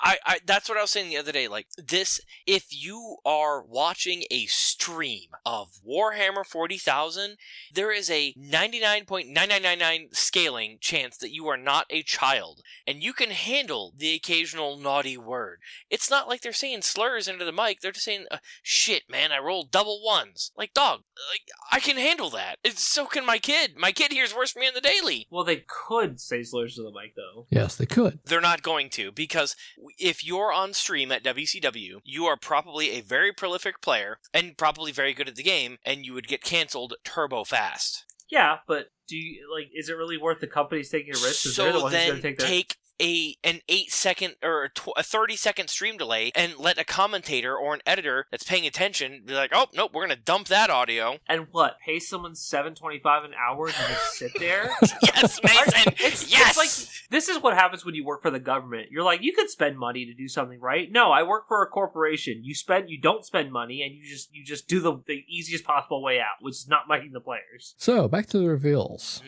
I that's what I was saying the other day. Like this, if you are watching a stream of Warhammer 40,000, there is a 99.9999 scaling chance that you are not a child, and you can handle the occasional naughty word. It's not like they're saying slurs into the mic. They're just saying, "Shit, man, I rolled double ones." Like, dog, like I can handle that. So can my kid. My kid hears worse than me on the daily. Well, they could say slurs to the mic, though. Yes, they could. They're not going to, because if you're on stream at WCW, you are probably a very prolific player and probably very good at the game, and you would get canceled turbo fast. Yeah, but do you is it really worth the companies taking a risk? So they're the ones then who's gonna take an 8-second or a 30-second stream delay and let a commentator or an editor that's paying attention be like, oh, nope, we're going to dump that audio. And what? Pay someone $7.25 an hour to just sit there? Yes, Mason! Yes! It's like, this is what happens when you work for the government. You're like, you could spend money to do something, right? No, I work for a corporation. You don't spend money, and you just do the easiest possible way out, which is not miking the players. So, back to the reveals.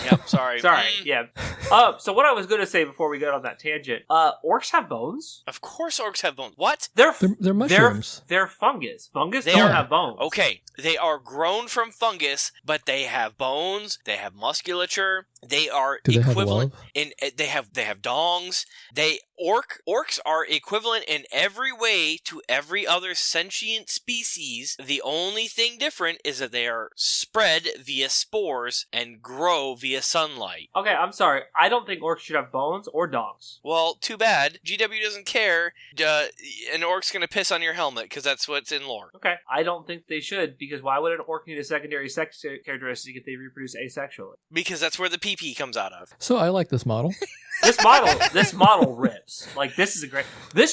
Yep, sorry. Yeah. So what I was going to say before we got on that tangent, orcs have bones? Of course orcs have bones. What? They're mushrooms. They're fungus. Fungus don't have bones. Okay, they are grown from fungus, but they have bones, they have musculature, they are equivalent in they have dongs. Orcs are equivalent in every way to every other sentient species. The only thing different is that they are spread via spores and grow via sunlight. Okay, I'm sorry. I don't think orcs should have bones or dongs. Well, too bad. GW doesn't care. An orc's gonna piss on your helmet because that's what's in lore. Okay, I don't think they should, because why would an orc need a secondary sex characteristic if they reproduce asexually? Because that's where the PP comes out of. So I like this model. This model rips. Like, this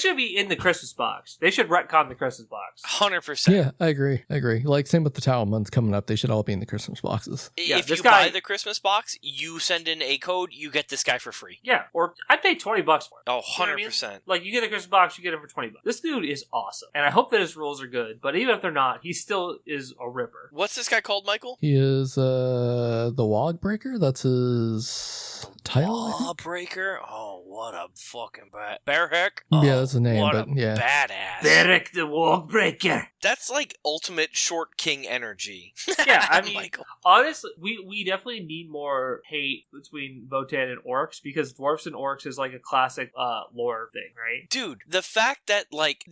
should be in the Christmas box. They should retcon the Christmas box. 100%. Yeah, I agree. Like, same with the Tau months coming up. They should all be in the Christmas boxes. Yeah, if you buy the Christmas box, you send in a code, you get this guy for free. Yeah, or I'd pay $20 for it. Oh, 100%. You know what I mean? Like, you get a Christmas box, you get him for $20. This dude is awesome. And I hope that his rules are good, but even if they're not, he still is a ripper. What's this guy called, Michael? He is the Wog Breaker. That's his title. Wog Breaker? Oh, what a fucking Bearheck? Yeah, that's the name, what but a yeah. badass. Bearheck the Wog Breaker. That's like ultimate short king energy. Yeah, I mean, Michael. Honestly, we definitely need more hate between Votann and orcs, because dwarfs and orcs is like a classic lore thing, right? Dude, the fact that like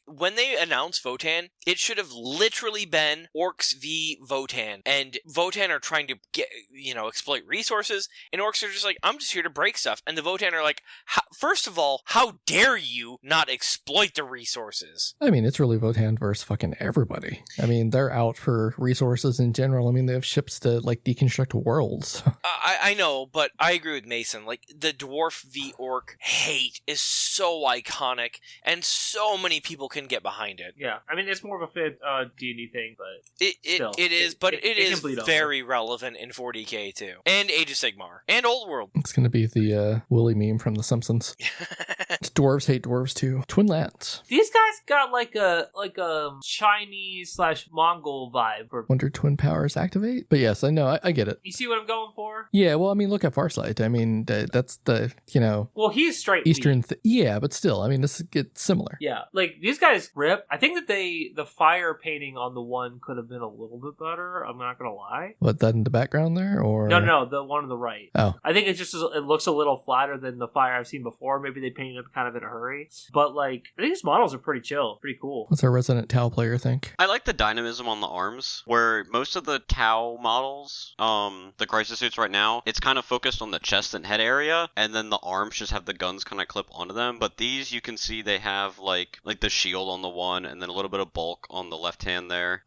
when they announced Votann, it should have literally been orcs v Votann, and Votann are trying to exploit resources, and orcs are just like, I'm just here to break stuff, and the Votann are like, first of all, how dare you not exploit the resources? I mean, it's really Votann versus fucking everybody. I mean, they're out for resources in general. I mean, they have ships to like deconstruct worlds. I know, but I agree with Mason. Like, the dwarf v orc hate is so iconic, and so many people can get behind it. Yeah, I mean, it's more of a D&D thing, but it is very relevant in 40k too, and Age of Sigmar, and Old World. It's gonna be the Willy meme from The Simpsons. Dwarves hate dwarves too. Twin lands. These guys got like like a Chinese/Mongol vibe for. Wonder Twin Powers activate? But yes, I know, I get it. You see what I'm going for? Yeah, well, I mean, look at Farsight. I mean, that's the, Well, he's straight Eastern. Yeah, but still, I mean, this gets similar. Yeah, like these guys rip. I think that the fire painting on the one could have been a little bit better. I'm not gonna lie. What, that in the background there, or no, the one on the right. Oh, I think it's just it looks a little flatter than the fire I've seen before. Maybe they painted it kind of in a hurry, but like I think these models are pretty chill, pretty cool. what's our resident Tau player think? I like the dynamism on the arms, where most of the Tau models, the crisis suits right now, it's kind of focused on the chest and head area, and then the arms just have the guns kind of clip onto them. But these, you can see they have like the shield on the one, and then a little bit of bulk on the left hand there.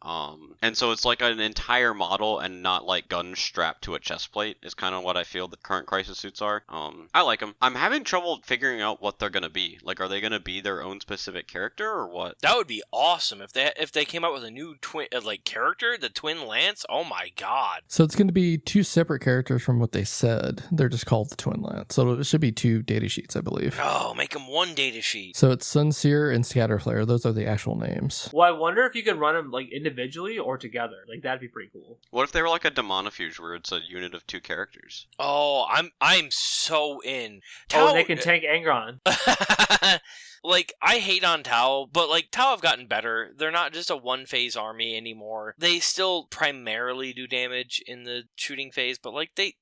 And so it's like an entire model and not like guns strapped to a chest plate is kind of what I feel the current crisis suits are. I like them. I'm having trouble figuring out what they're gonna be. Like, are they gonna be their own specific character or what? That would be awesome if they came out with a new twin character, the Twin Lance. Oh my god! So it's going to be two separate characters from what they said. They're just called the Twin Lance. So it should be two data sheets, I believe. Oh, make them one data sheet. So it's Sunseer and Scatterflare. Those are the actual names. Well, I wonder if you could run them like individually or together. Like that'd be pretty cool. What if they were like a Demonifuge where it's a unit of two characters? Oh, I'm so in. Oh, they can tank Angron. Like, I hate on Tau, but, like, Tau have gotten better. They're not just a one-phase army anymore. They still primarily do damage in the shooting phase, but, like, they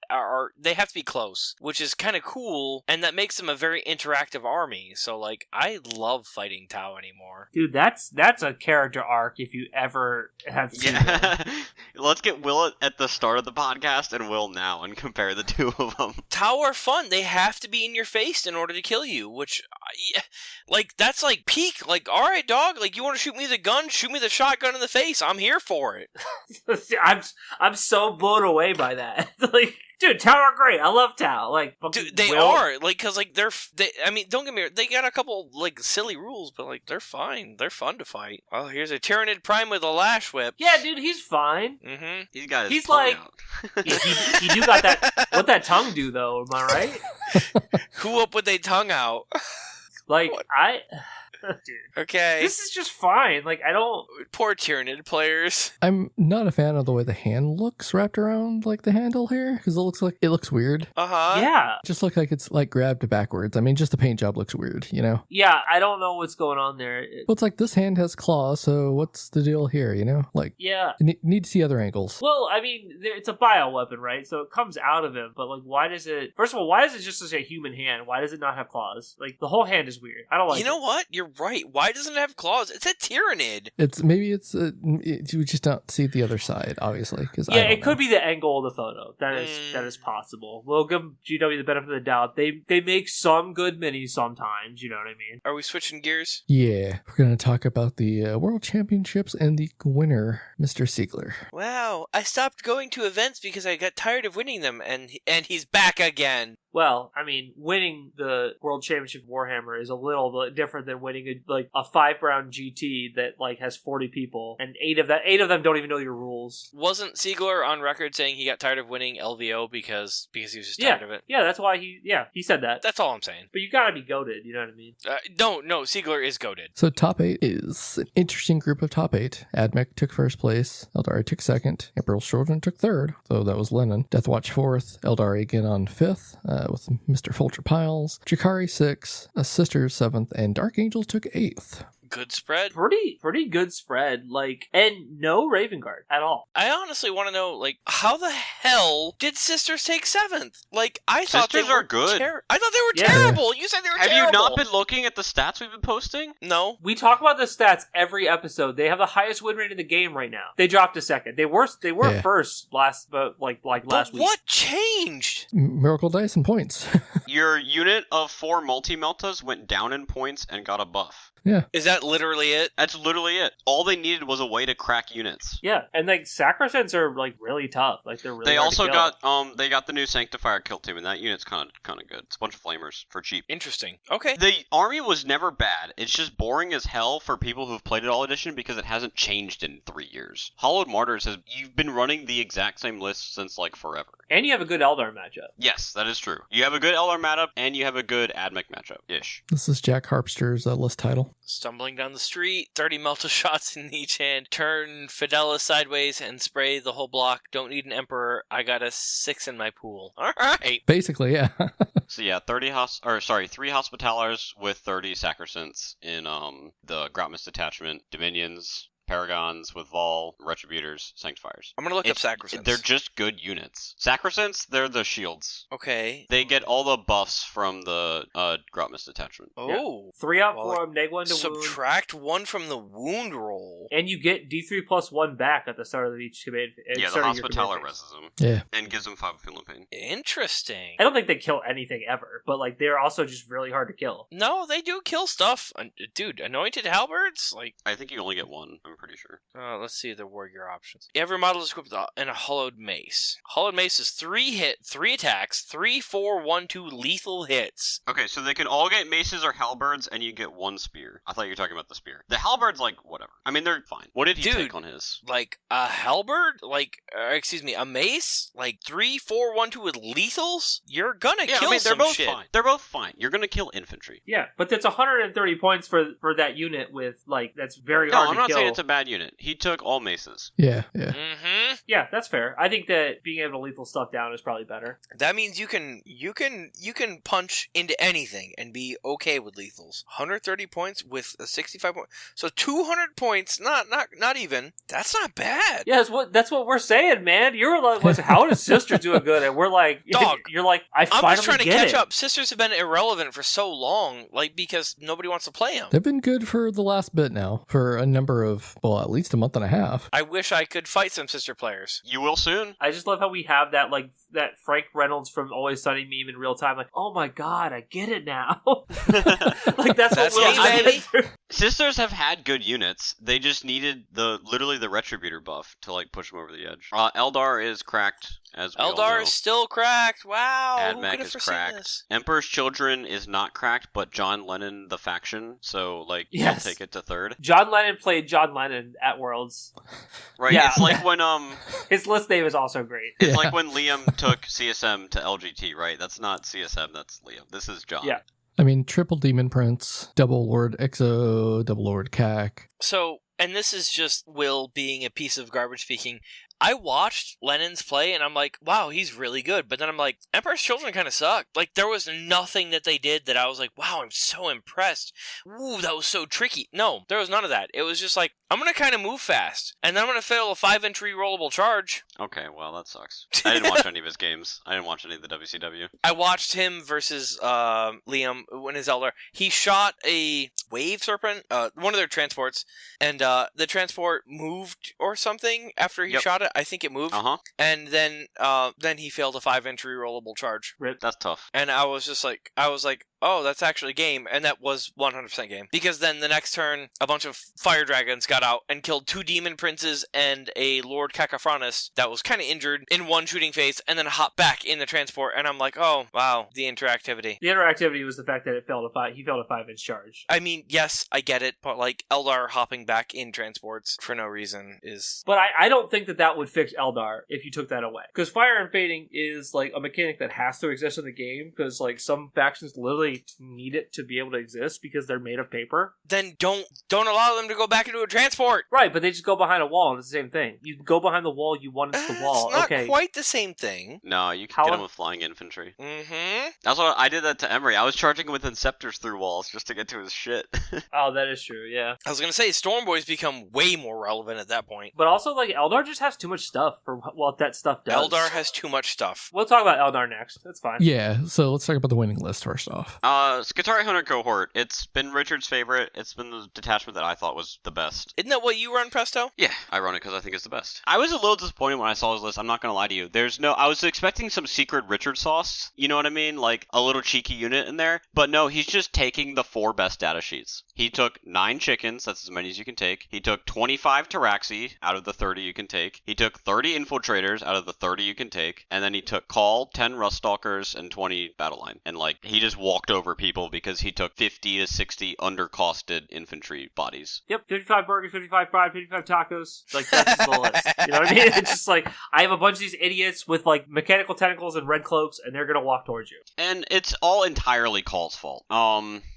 have to be close, which is kind of cool, and that makes them a very interactive army. So, like, I love fighting Tau anymore. Dude, that's a character arc if you ever have seen Yeah. Let's get Will at the start of the podcast and Will now and compare the two of them. Tau are fun. They have to be in your face in order to kill you, which, like, that's like peak. Like, all right, dog, like, you want to shoot me the gun? Shoot me the shotgun in the face. I'm here for it. I'm so blown away by that. Like, dude, Tau are great. I love Tau. Like, dude, they are. Like, because, like, I mean, don't get me wrong, they got a couple, like, silly rules, but, like, they're fine. They're fun to fight. Oh, here's a Tyranid Prime with a lash whip. Yeah, dude, he's fine. Mm-hmm. He's got his He's tongue like, out. he do got that. What that tongue do though? Am I right? Who up with their tongue out? Like What? Dude, Okay. this is just fine. Like I don't. Poor Tyranid players. I'm not a fan of the way the hand looks wrapped around like the handle here, because it looks weird. Uh-huh. Yeah, Just look like it's like grabbed backwards. I mean, just the paint job looks weird, you know? yeah. I don't know what's going on there. Well, it's like this hand has claws, so what's the deal here, you know? Like, Yeah. you need to see other angles. Well, I mean, it's a bioweapon, right? So it comes out of him, but like, why does it? First of all, why is it just a human hand? Why does it not have claws? Like the whole hand is weird. I don't like. You know what? You're right. Why doesn't it have claws? It's a Tyranid. You just don't see the other side, obviously. Yeah, it could be the angle of the photo. That is possible. We'll give GW the benefit of the doubt. They make some good minis sometimes. You know what I mean? Are we switching gears? Yeah, we're going to talk about the World Championships and the winner, Mr. Siegler. Wow, I stopped going to events because I got tired of winning them, and he's back again. Well, I mean, winning the World Championship Warhammer is a little bit different than winning a 5-round GT that like has 40 people, and eight of them don't even know your rules. Wasn't Siegler on record saying he got tired of winning LVO because he was just tired of it? Yeah, that's why he said that. That's all I'm saying. But you gotta be goated, you know what I mean? No, Siegler is goated. So top 8 is an interesting group of top 8. Admech took first place, Aeldari took second, Emperor's Children took third, so that was Lennon. Deathwatch fourth, Aeldari again on fifth, with Mr. Fulcher Piles, Drukhari 6th, Sisters 7th, and Dark Angels took 8th. Good spread. Pretty good spread, like, and no Raven Guard at all. I honestly want to know, like, how the hell did Sisters take 7th? Like, I thought Sisters they were are good. I thought they were Yeah. terrible. You said they were Have terrible. you not been looking at the stats we've been posting? No. We talk about the stats every episode. They have the highest win rate in the game right now. They dropped a second. They were Yeah. first last But week. what changed? Miracle Dice and points. Your unit of 4 multi-meltas went down in points and got a buff. Yeah. Is that literally it? That's literally it. All they needed was a way to crack units. Yeah, and like Sacrosands are like really tough. Like they're really. They hard also to kill. got the new Sanctifier kill team, and that unit's kind of good. It's a bunch of flamers for cheap. Interesting. Okay. The army was never bad. It's just boring as hell for people who've played it all edition because it hasn't changed in 3 years. Hollowed Martyrs you've been running the exact same list since like forever. And you have a good Eldar matchup. Yes, that is true. You have a good Eldar matchup, and you have a good Admech matchup ish. This is Jack Harpster's list title. Stumbling down the street, 30 melta shots in each hand, turn Fidelis sideways and spray the whole block. Don't need an Emperor. I got a 6 in my pool. All right. Basically, yeah. So yeah, 3 Hospitalers with 30 Sacrosancts in the Grotmist detachment, Dominions, Paragons with Vol, Retributors, Sanctifiers. I'm gonna look up Sacrosancts. They're just good units. Sacrosancts, they're the shields. Okay. They get all the buffs from the Grotmist detachment. Oh. Yeah. 3 out for them, neg 1 to wound. Subtract 1 from the wound roll. And you get D3+1 back at the start of each command. Yeah, the Hospitaller reses them. Yeah. And gives them 5 Feeling Pain. Interesting. I don't think they kill anything ever, but like they're also just really hard to kill. No, they do kill stuff. Dude, Anointed Halberds? Like, I think you only get 1, I'm pretty sure. let's see the warrior options. Every model is equipped in a hollowed mace. Hollowed mace is 3 attacks, 3, 4, 1, 2 lethal hits. Okay, so they can all get maces or halberds, and you get 1 spear. I thought you were talking about the spear. The halberds, like, whatever. I mean, they're fine. What did he take on his? Like, a halberd? Like, a mace? Like, 3, 4, 1, 2 with lethals? You're gonna kill they're both shit. fine. They're both fine. You're gonna kill infantry. Yeah, but that's 130 points for that unit with, like, that's very hard to kill. No, I'm not saying it's a bad unit. He took all maces. Yeah. Mm-hmm. Yeah, that's fair. I think that being able to lethal stuff down is probably better. That means you can punch into anything and be okay with lethals. 130 points with a 65 point. So 200 points, not even. That's not bad. Yeah, that's what we're saying, man. You're like, how does Sisters doing good? And we're like, dog. You're like, I'm just trying to catch up. Sisters have been irrelevant for so long, like because nobody wants to play them. They've been good for the last bit now, for a number of, at least a month and a half. I wish I could fight some Sister players. You will soon. I just love how we have that, like, that Frank Reynolds from Always Sunny meme in real time. Like, oh my god, I get it now. Like, that's what Will baby. Sisters have had good units. They just needed literally the Retributor buff to, like, push them over the edge. Eldar is cracked, as we all know. Eldar is still cracked. Wow. Admech is cracked. This? Emperor's Children is not cracked, but John Lennon the faction, so, like, you'll take it to 3rd. John Lennon played John Lennon at Worlds. Right, yeah. It's like when, his list name is also great. It's like when Liam took CSM to LGT, right? That's not CSM, that's Liam. This is John. Yeah. I mean, triple Demon Prince, double Lord Exo, double Lord CAC. So, and this is just Will being a piece of garbage speaking. I watched Lennon's play and I'm like, wow, he's really good. But then I'm like, Emperor's Children kind of suck. Like, there was nothing that they did that I was like, wow, I'm so impressed. Ooh, that was so tricky. No, there was none of that. It was just like, I'm going to kind of move fast. And then I'm going to fail a 5-inch rerollable charge. Okay, well, that sucks. I didn't watch any of his games. I didn't watch any of the WCW. I watched him versus Liam when his Eldar. He shot a Wave Serpent, one of their transports, and the transport moved or something after he shot it. I think it moved. And then he failed a 5-inch rerollable charge. Rip. That's tough. And I was like, oh, that's actually game. And that was 100% game. Because then the next turn, a bunch of fire dragons got out and killed 2 demon princes and a Lord Cacophronus that was kind of injured in one shooting phase and then hopped back in the transport. And I'm like, oh, wow, the interactivity. The interactivity was the fact that he failed a 5-inch charge. I mean, yes, I get it. But like Eldar hopping back in transports for no reason is... But I don't think that would fix Eldar if you took that away. Because fire and fading is like a mechanic that has to exist in the game because like some factions literally need it to be able to exist because they're made of paper. Then don't allow them to go back into a transport. Right, but they just go behind a wall and it's the same thing. You go behind the wall, you want it's the wall. It's not quite the same thing. No, you can get them with flying infantry. Mm-hmm. That's what I did that to Emery. I was charging him with Inceptors through walls just to get to his shit. Oh, that is true, yeah. I was gonna say, Stormboys become way more relevant at that point. But also, like, Eldar just has too much stuff for what that stuff does. Eldar has too much stuff. We'll talk about Eldar next. That's fine. Yeah, so let's talk about the winning list first off. Skitarii Hunter Cohort. It's been Richard's favorite. It's been the detachment that I thought was the best. Isn't that what you run, Presto? Yeah, I run it because I think it's the best. I was a little disappointed when I saw his list. I'm not going to lie to you. I was expecting some secret Richard sauce. You know what I mean? Like a little cheeky unit in there. But no, he's just taking the 4 best data sheets. He took 9 chickens. That's as many as you can take. He took 25 Taraxi out of the 30 you can take. He took 30 Infiltrators out of the 30 you can take. And then he took Call, 10 Ruststalkers, and 20 Battle Line. And like, he just walked over people because he took 50 to 60 undercosted infantry bodies. Yep, 55 burgers, 55 fried, 55 tacos. Like, that's the list. You know what I mean? It's just like, I have a bunch of these idiots with like mechanical tentacles and red cloaks, and they're gonna walk towards you. And it's all entirely Call's fault.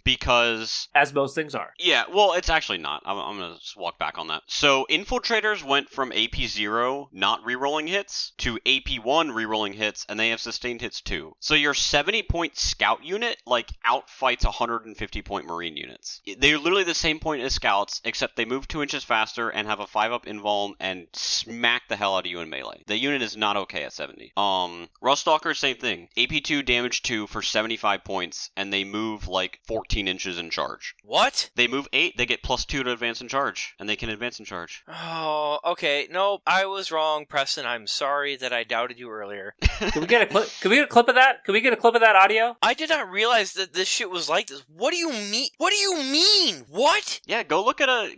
because... As most things are. Yeah, well, it's actually not. I'm going to just walk back on that. So, Infiltrators went from AP 0, not rerolling hits, to AP 1 rerolling hits, and they have sustained hits too. So your 70-point scout unit, like, outfights 150-point marine units. They're literally the same point as scouts, except they move 2 inches faster and have a 5-up invuln and smack the hell out of you in melee. The unit is not okay at 70. Ruststalker, same thing. AP 2, damage 2 for 75 points, and they move, like, 14 inches in charge. What? They move 8, they get +2 to advance in charge, and they can advance in charge. Oh, okay. Nope, I was wrong, Preston. I'm sorry that I doubted you earlier. Can we get a clip? Can we get a clip of that? Can we get a clip of that audio? I did not realize that this shit was like this. What do you mean? What do you mean? What? Yeah, go look at a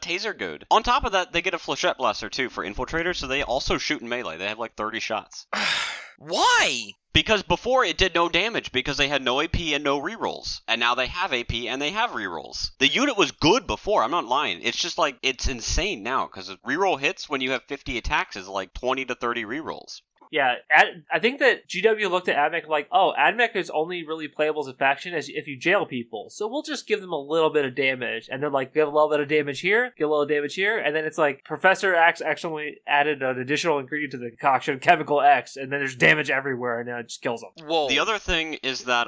taser goad. On top of that, they get a flechette blaster too for infiltrators, so they also shoot in melee. They have like 30 shots. Why? Because before it did no damage because they had no AP and no rerolls. And now they have AP and they have rerolls. The unit was good before, I'm not lying. It's just like, it's insane now because reroll hits when you have 50 attacks is like 20 to 30 rerolls. Yeah, I think that GW looked at AdMech like, oh, AdMech is only really playable as a faction as if you jail people, so we'll just give them a little bit of damage, and then like give a little bit of damage here, give a little damage here, and then it's like Professor X actually added an additional ingredient to the concoction, Chemical X, and then there's damage everywhere, and then it just kills them. Whoa. The other thing is that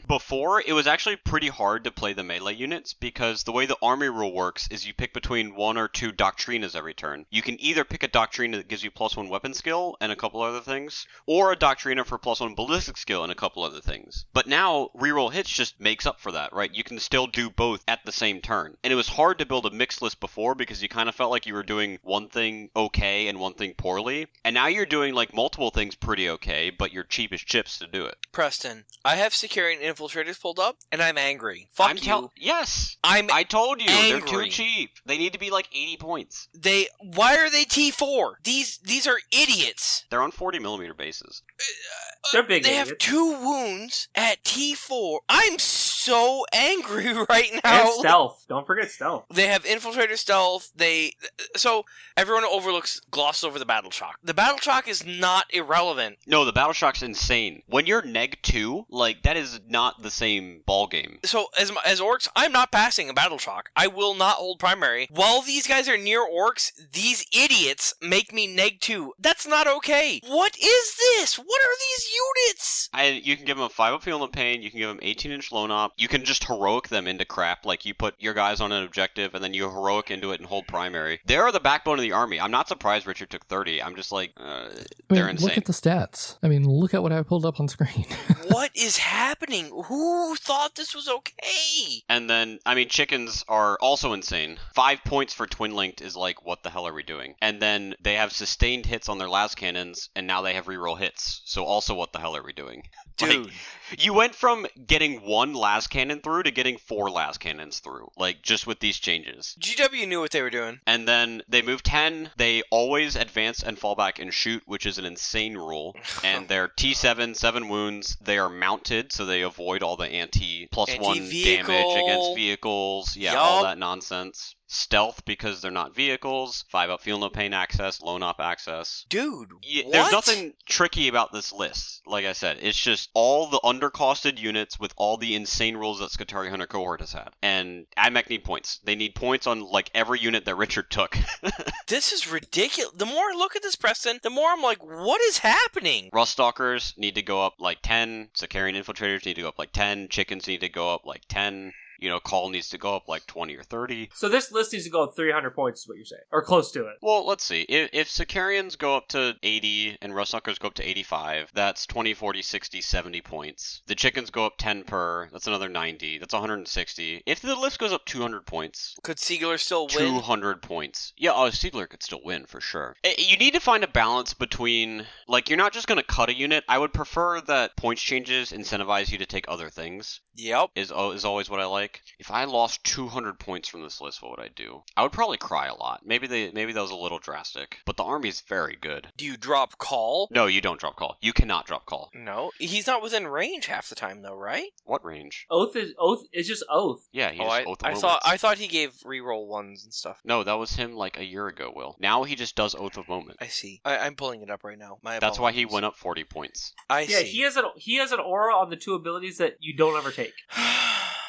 before it was actually pretty hard to play the melee units because the way the army rule works is you pick between 1 or 2 doctrinas every turn. You can either pick a doctrina that gives you +1 weapon skill and a couple other things, or a doctrina for +1 ballistic skill and a couple other things. But now, reroll hits just makes up for that, right? You can still do both at the same turn. And it was hard to build a mixed list before because you kind of felt like you were doing one thing okay and one thing poorly. And now you're doing like multiple things pretty okay, but you're cheap as chips to do it. Preston, I have Securian Infiltrators pulled up, and I'm angry. Fuck you. Yes! I told you, angry. They're too cheap. They need to be like 80 points. Why are they T4? These are idiots. They're on 40mm bases. They're big They idiots. have 2 wounds at T4. I'm so angry right now. And stealth. Don't forget stealth. They have infiltrator stealth. So everyone glosses over the battle shock. The battle shock is not irrelevant. No, the battle shock's insane. When you're -2, like that is not the same ball game. So as orcs, I'm not passing a battle shock. I will not hold primary. While these guys are near orcs, these idiots make me -2. That's not okay. What is this? What are these units? You can give them a 5-up Feel No Pain, you can give them 18-inch Lone Op, you can just heroic them into crap, like you put your guys on an objective and then you heroic into it and hold primary. They're the backbone of the army. I'm not surprised Richard took 30. I'm just like, they're insane. Look at the stats. I mean, look at what I pulled up on screen. What is happening? Who thought this was okay? And then, I mean, chickens are also insane. 5 points for Twin Linked is like, what the hell are we doing? And then they have sustained hits on their las cannons, and now they have reroll hits. So also, what the hell are we doing? Dude. Like, you went from getting 1 las cannon through to getting 4 las cannons through. Like, just with these changes. GW knew what they were doing. And then they move 10. They always advance and fall back and shoot, which is an insane rule. And they're T7, 7 wounds. They are mounted, so they avoid all the +1 damage against vehicles. Yeah, all that nonsense. Stealth because they're not vehicles. 5-up Feel No Pain access. Lone Op access. Dude, what? There's nothing tricky about this list. Like I said, it's just all the undercosted units with all the insane rules that Skitarii Hunter Cohort has had. And AdMech need points. They need points on like every unit that Richard took. This is ridiculous. The more I look at this, Preston, the more I'm like, what is happening? Ruststalkers need to go up like 10. Secarian Infiltrators need to go up like 10. Chickens need to go up like 10. You know, Call needs to go up like 20 or 30. So this list needs to go up 300 points is what you're saying. Or close to it. Well, let's see. If Sicarians go up to 80 and Ruststalkers go up to 85, that's 20, 40, 60, 70 points. The Chickens go up 10 per, that's another 90. That's 160. If the list goes up 200 points... Could Siegler still win? 200 points. Yeah, Siegler could still win, for sure. You need to find a balance between... Like, you're not just going to cut a unit. I would prefer that points changes incentivize you to take other things. Yep. Is always what I like. If I lost 200 points from this list, what would I do? I would probably cry a lot. Maybe that was a little drastic. But the army is very good. Do you drop Call? No, you don't drop Call. You cannot drop Call. No, he's not within range half the time, though, right? What range? Oath is just Oath. Yeah, he just Oath of I thought he gave reroll ones and stuff. No, that was him like a year ago, Will. Now he just does Oath of Moment. I see. I'm pulling it up right now. That's why he went up 40 points. I see. Yeah, he has an aura on the 2 abilities that you don't ever take.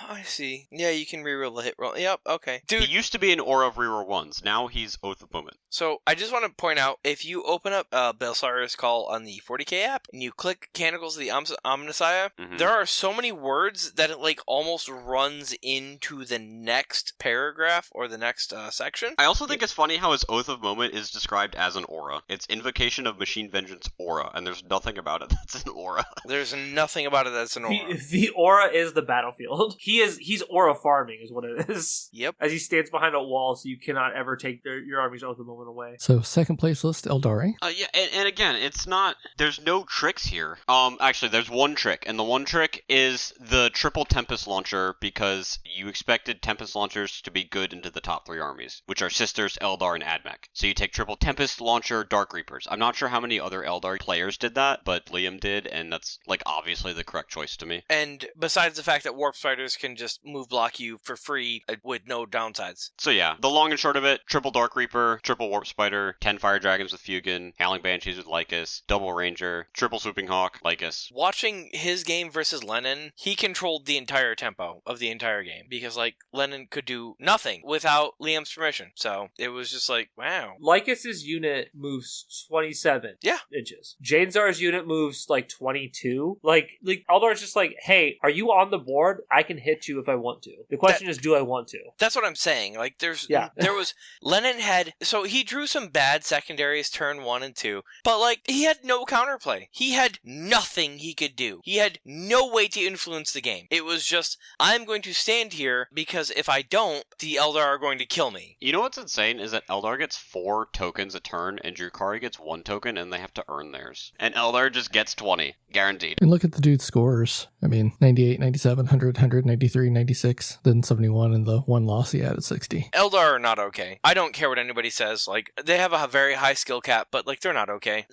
I see. Yeah, you can reroll the hit roll. Yep, okay. Dude, He used to be an Aura of reroll ones. Now he's Oath of Moment. so I just want to point out, if you open up Belsarius Call on the 40k app and you click Canticles of the Omnissiah, there are so many words that it like almost runs into the next paragraph or the next section. I also think it's funny how his Oath of Moment is described as an aura. It's Invocation of Machine Vengeance aura, and there's nothing about it that's an aura. There's nothing about it that's an aura. The aura is the battlefield. He's aura farming is what it is. Yep. As he stands behind a wall, so you cannot ever take your army's Oath of Moment away. So second place list, Aeldari. Yeah, and again, it's not. There's no tricks here. Actually, there's one trick, and the one trick is the triple Tempest launcher, because you expected Tempest launchers to be good into the top 3 armies, which are Sisters, Eldar, and Admech. So you take triple Tempest launcher, Dark Reapers. I'm not sure how many other Eldar players did that, but Liam did, and that's like obviously the correct choice to me. And besides the fact that Warp Spiders can just move block you for free with no downsides. So yeah, the long and short of it, triple Dark Reaper, triple Warp Spider, 10 Fire Dragons with Fugan, Howling Banshees with Lycus, double Ranger, triple Swooping Hawk, Lycus. Watching his game versus Lennon, he controlled the entire tempo of the entire game, because like Lennon could do nothing without Liam's permission. So it was just like, wow. Lycus's unit moves 27 inches. Janezar's unit moves like 22. Like Aldar's just like, hey, are you on the board? I can hit you if I want to. The question is, do I want to? That's what I'm saying. Like there was Lennon had, so he drew some bad secondaries turn 1 and 2, but like he had no counterplay. He had nothing he could do. He had no way to influence the game. It was just, I'm going to stand here because if I don't, the Eldar are going to kill me. You know what's insane is that Eldar gets 4 tokens a turn and Drukhari gets 1 token and they have to earn theirs. And Eldar just gets 20. Guaranteed. And look at the dude's scores. I mean, 98, 97, 100, 100, 93, 96, then 71, and the one loss he had at 60. Eldar are not okay. I don't care what anybody says. Like, they have a very high skill cap, but like, they're not okay.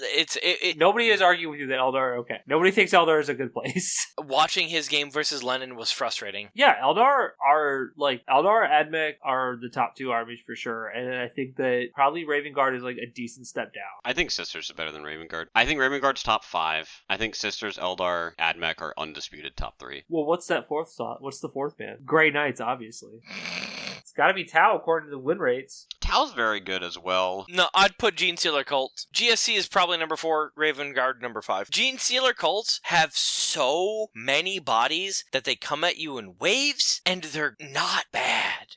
Nobody is arguing with you that Eldar are okay. Nobody thinks Eldar is a good place. Watching his game versus Lennon was frustrating. Yeah, Eldar, Admech are the top 2 armies for sure, and I think that probably Raven Guard is like a decent step down. I think Sisters is better than Raven Guard. I think Raven Guard's top 5. I think Sisters, Eldar, Admech are undisputed top 3. Well, what's that 4th slot? What's the 4th band? Grey Knights, obviously. It's gotta be Tau according to the win rates. Tau's very good as well. No, I'd put Gene Sealer Cults. GSC is probably number 4, Raven Guard number 5. Gene Sealer Cults have so many bodies that they come at you in waves, and they're not bad.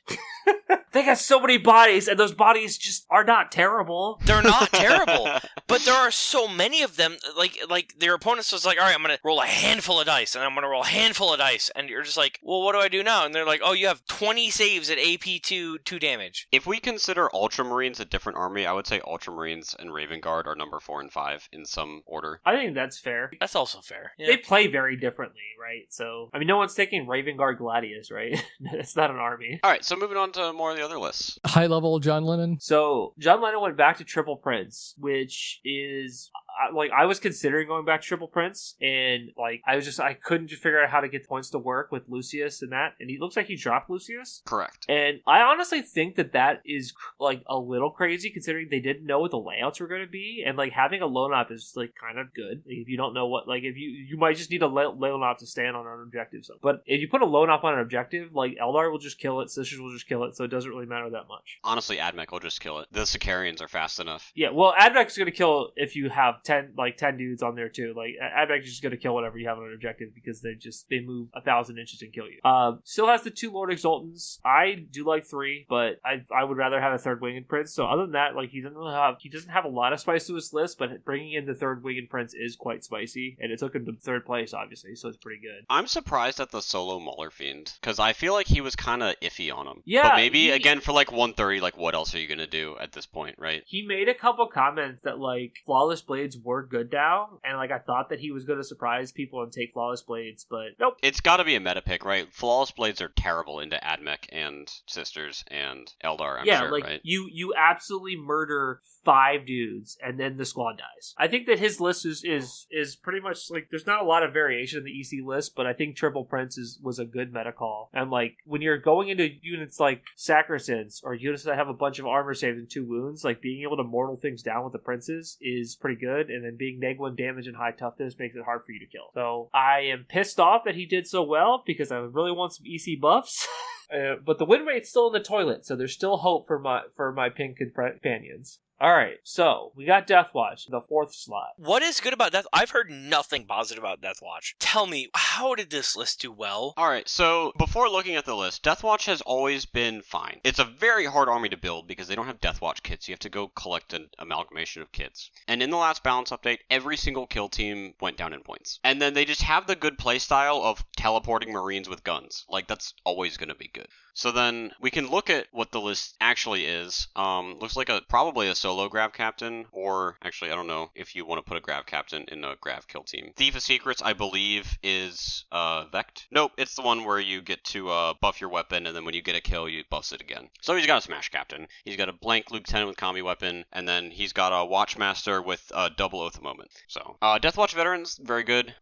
They got so many bodies, and those bodies just are not terrible. They're not terrible, but there are so many of them. Like their opponents was like, all right, I'm gonna roll a handful of dice, and I'm gonna roll a handful of dice, and you're just like, well, what do I do now? And they're like, oh, you have 20 saves at AP 2 damage. If we consider Ultramarines a different army, I would say Ultramarines and Raven Guard are number 4 and 5 in some order. I think that's fair. That's also fair. Yeah. They play very differently, right? So, I mean, no one's taking Raven Guard Gladius, right? It's not an army. All right, so moving on to more of the other lists. High level John Lennon. So John Lennon went back to Triple Prince, which is I was considering going back to Triple Prince, and I couldn't just figure out how to get points to work with Lucius and that, and he looks like he dropped Lucius. Correct. And I honestly think that is like a little crazy considering they didn't know what the layouts were going to be, and like having a lone op is like kind of good if you don't know what, like if you might just need a lone op to stand on an objective. But if you put a lone op on an objective, like Eldar will just kill it, Sisters will just kill it, so it doesn't really matter that much. Honestly, Admech will just kill it. The Sicarians are fast enough. Yeah, well, Admech's going to kill if you have 10 dudes on there too. Like Admech's just going to kill whatever you have on an objective because they move 1,000 inches and kill you. Still has the 2 Lord Exultants. I do like 3, but I would rather have a 3rd Winged Prince. So other than that, like he doesn't have a lot of spice to his list, but bringing in the 3rd Winged Prince is quite spicy, and it took him to 3rd place obviously, so it's pretty good. I'm surprised at the solo Mauler Fiend because I feel like he was kind of iffy on him. Yeah, but maybe again for like 130, like what else are you gonna do at this point, right? He made a couple comments that like Flawless Blades were good now, and like I thought that he was going to surprise people and take Flawless Blades, but nope. It's got to be a meta pick, right? Flawless Blades are terrible into Admech and Sisters and Eldar, I'm sure, like, right? You absolutely murder 5 dudes and then the squad dies. I think that his list is pretty much like there's not a lot of variation in the EC list, but I think Triple Prince was a good meta call. And like when you're going into units like Sacrosands or units that have a bunch of armor saves and 2 wounds, like being able to mortal things down with the princes is pretty good. good, and then being -1 damage and high toughness makes it hard for you to kill. So I am pissed off that he did so well, because I really want some EC buffs. But the win rate's still in the toilet, so there's still hope for my pink companions. Alright, so we got Deathwatch, the 4th slot. What is good about Death? I've heard nothing positive about Deathwatch. Tell me, how did this list do well? Alright, so before looking at the list, Deathwatch has always been fine. It's a very hard army to build because they don't have Deathwatch kits. You have to go collect an amalgamation of kits. And in the last balance update, every single kill team went down in points. And then they just have the good playstyle of teleporting Marines with guns. Like, that's always going to be good. So then we can look at what the list actually is. Looks like probably a solo Grav Captain, or actually I don't know if you want to put a Grav Captain in a Grav kill team. Thief of Secrets, I believe, is Vect. Nope, it's the one where you get to buff your weapon, and then when you get a kill, you buff it again. So he's got a Smash Captain. He's got a blank Lieutenant with combi weapon, and then he's got a Watchmaster with a double Oath of Moment. So Deathwatch Veterans, very good.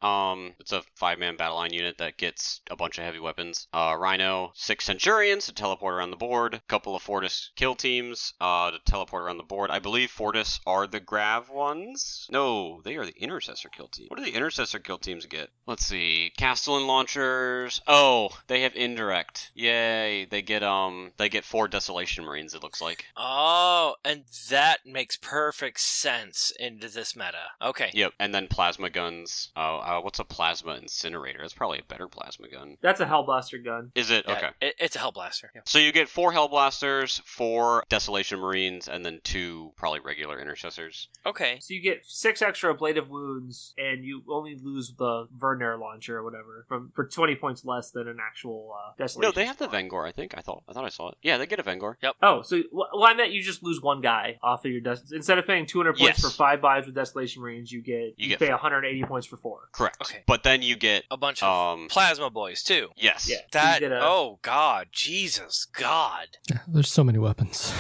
It's a 5-man battle line unit that gets a bunch of heavy weapons. Rhino, 6 Centurions to teleport around the board, a couple of Fortis kill teams to teleport around the board. I believe Fortis are the Grav ones. No, they are the Intercessor kill team. What do the Intercessor kill teams get? Let's see. Castellan launchers. Oh, they have indirect. Yay. They get 4 Desolation Marines, it looks like. Oh, and that makes perfect sense into this meta. Okay. Yep, and then plasma guns. What's a plasma incinerator? That's probably a better plasma gun. That's a Hellblaster gun. Is it? Yeah, Okay. It's a Hellblaster. Yeah. So you get 4 Hellblasters, 4 Desolation Marines, and then 2 probably regular Intercessors. Okay. So you get 6 extra ablative wounds, and you only lose the Verner launcher or whatever for 20 points less than an actual Desolation. No, they have the Vengor, I think. I thought I saw it. Yeah, they get a Vengor. Yep. Oh, so I meant you just lose one guy off of your instead of paying 200 points for 5 buys with Desolation Marines, you pay 180 points for 4. Correct. Okay. But then you get a bunch of plasma boys too. Yes. Yeah. Oh God, Jesus God. Yeah, there's so many weapons.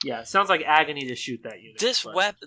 Yeah, it sounds like agony to shoot that unit.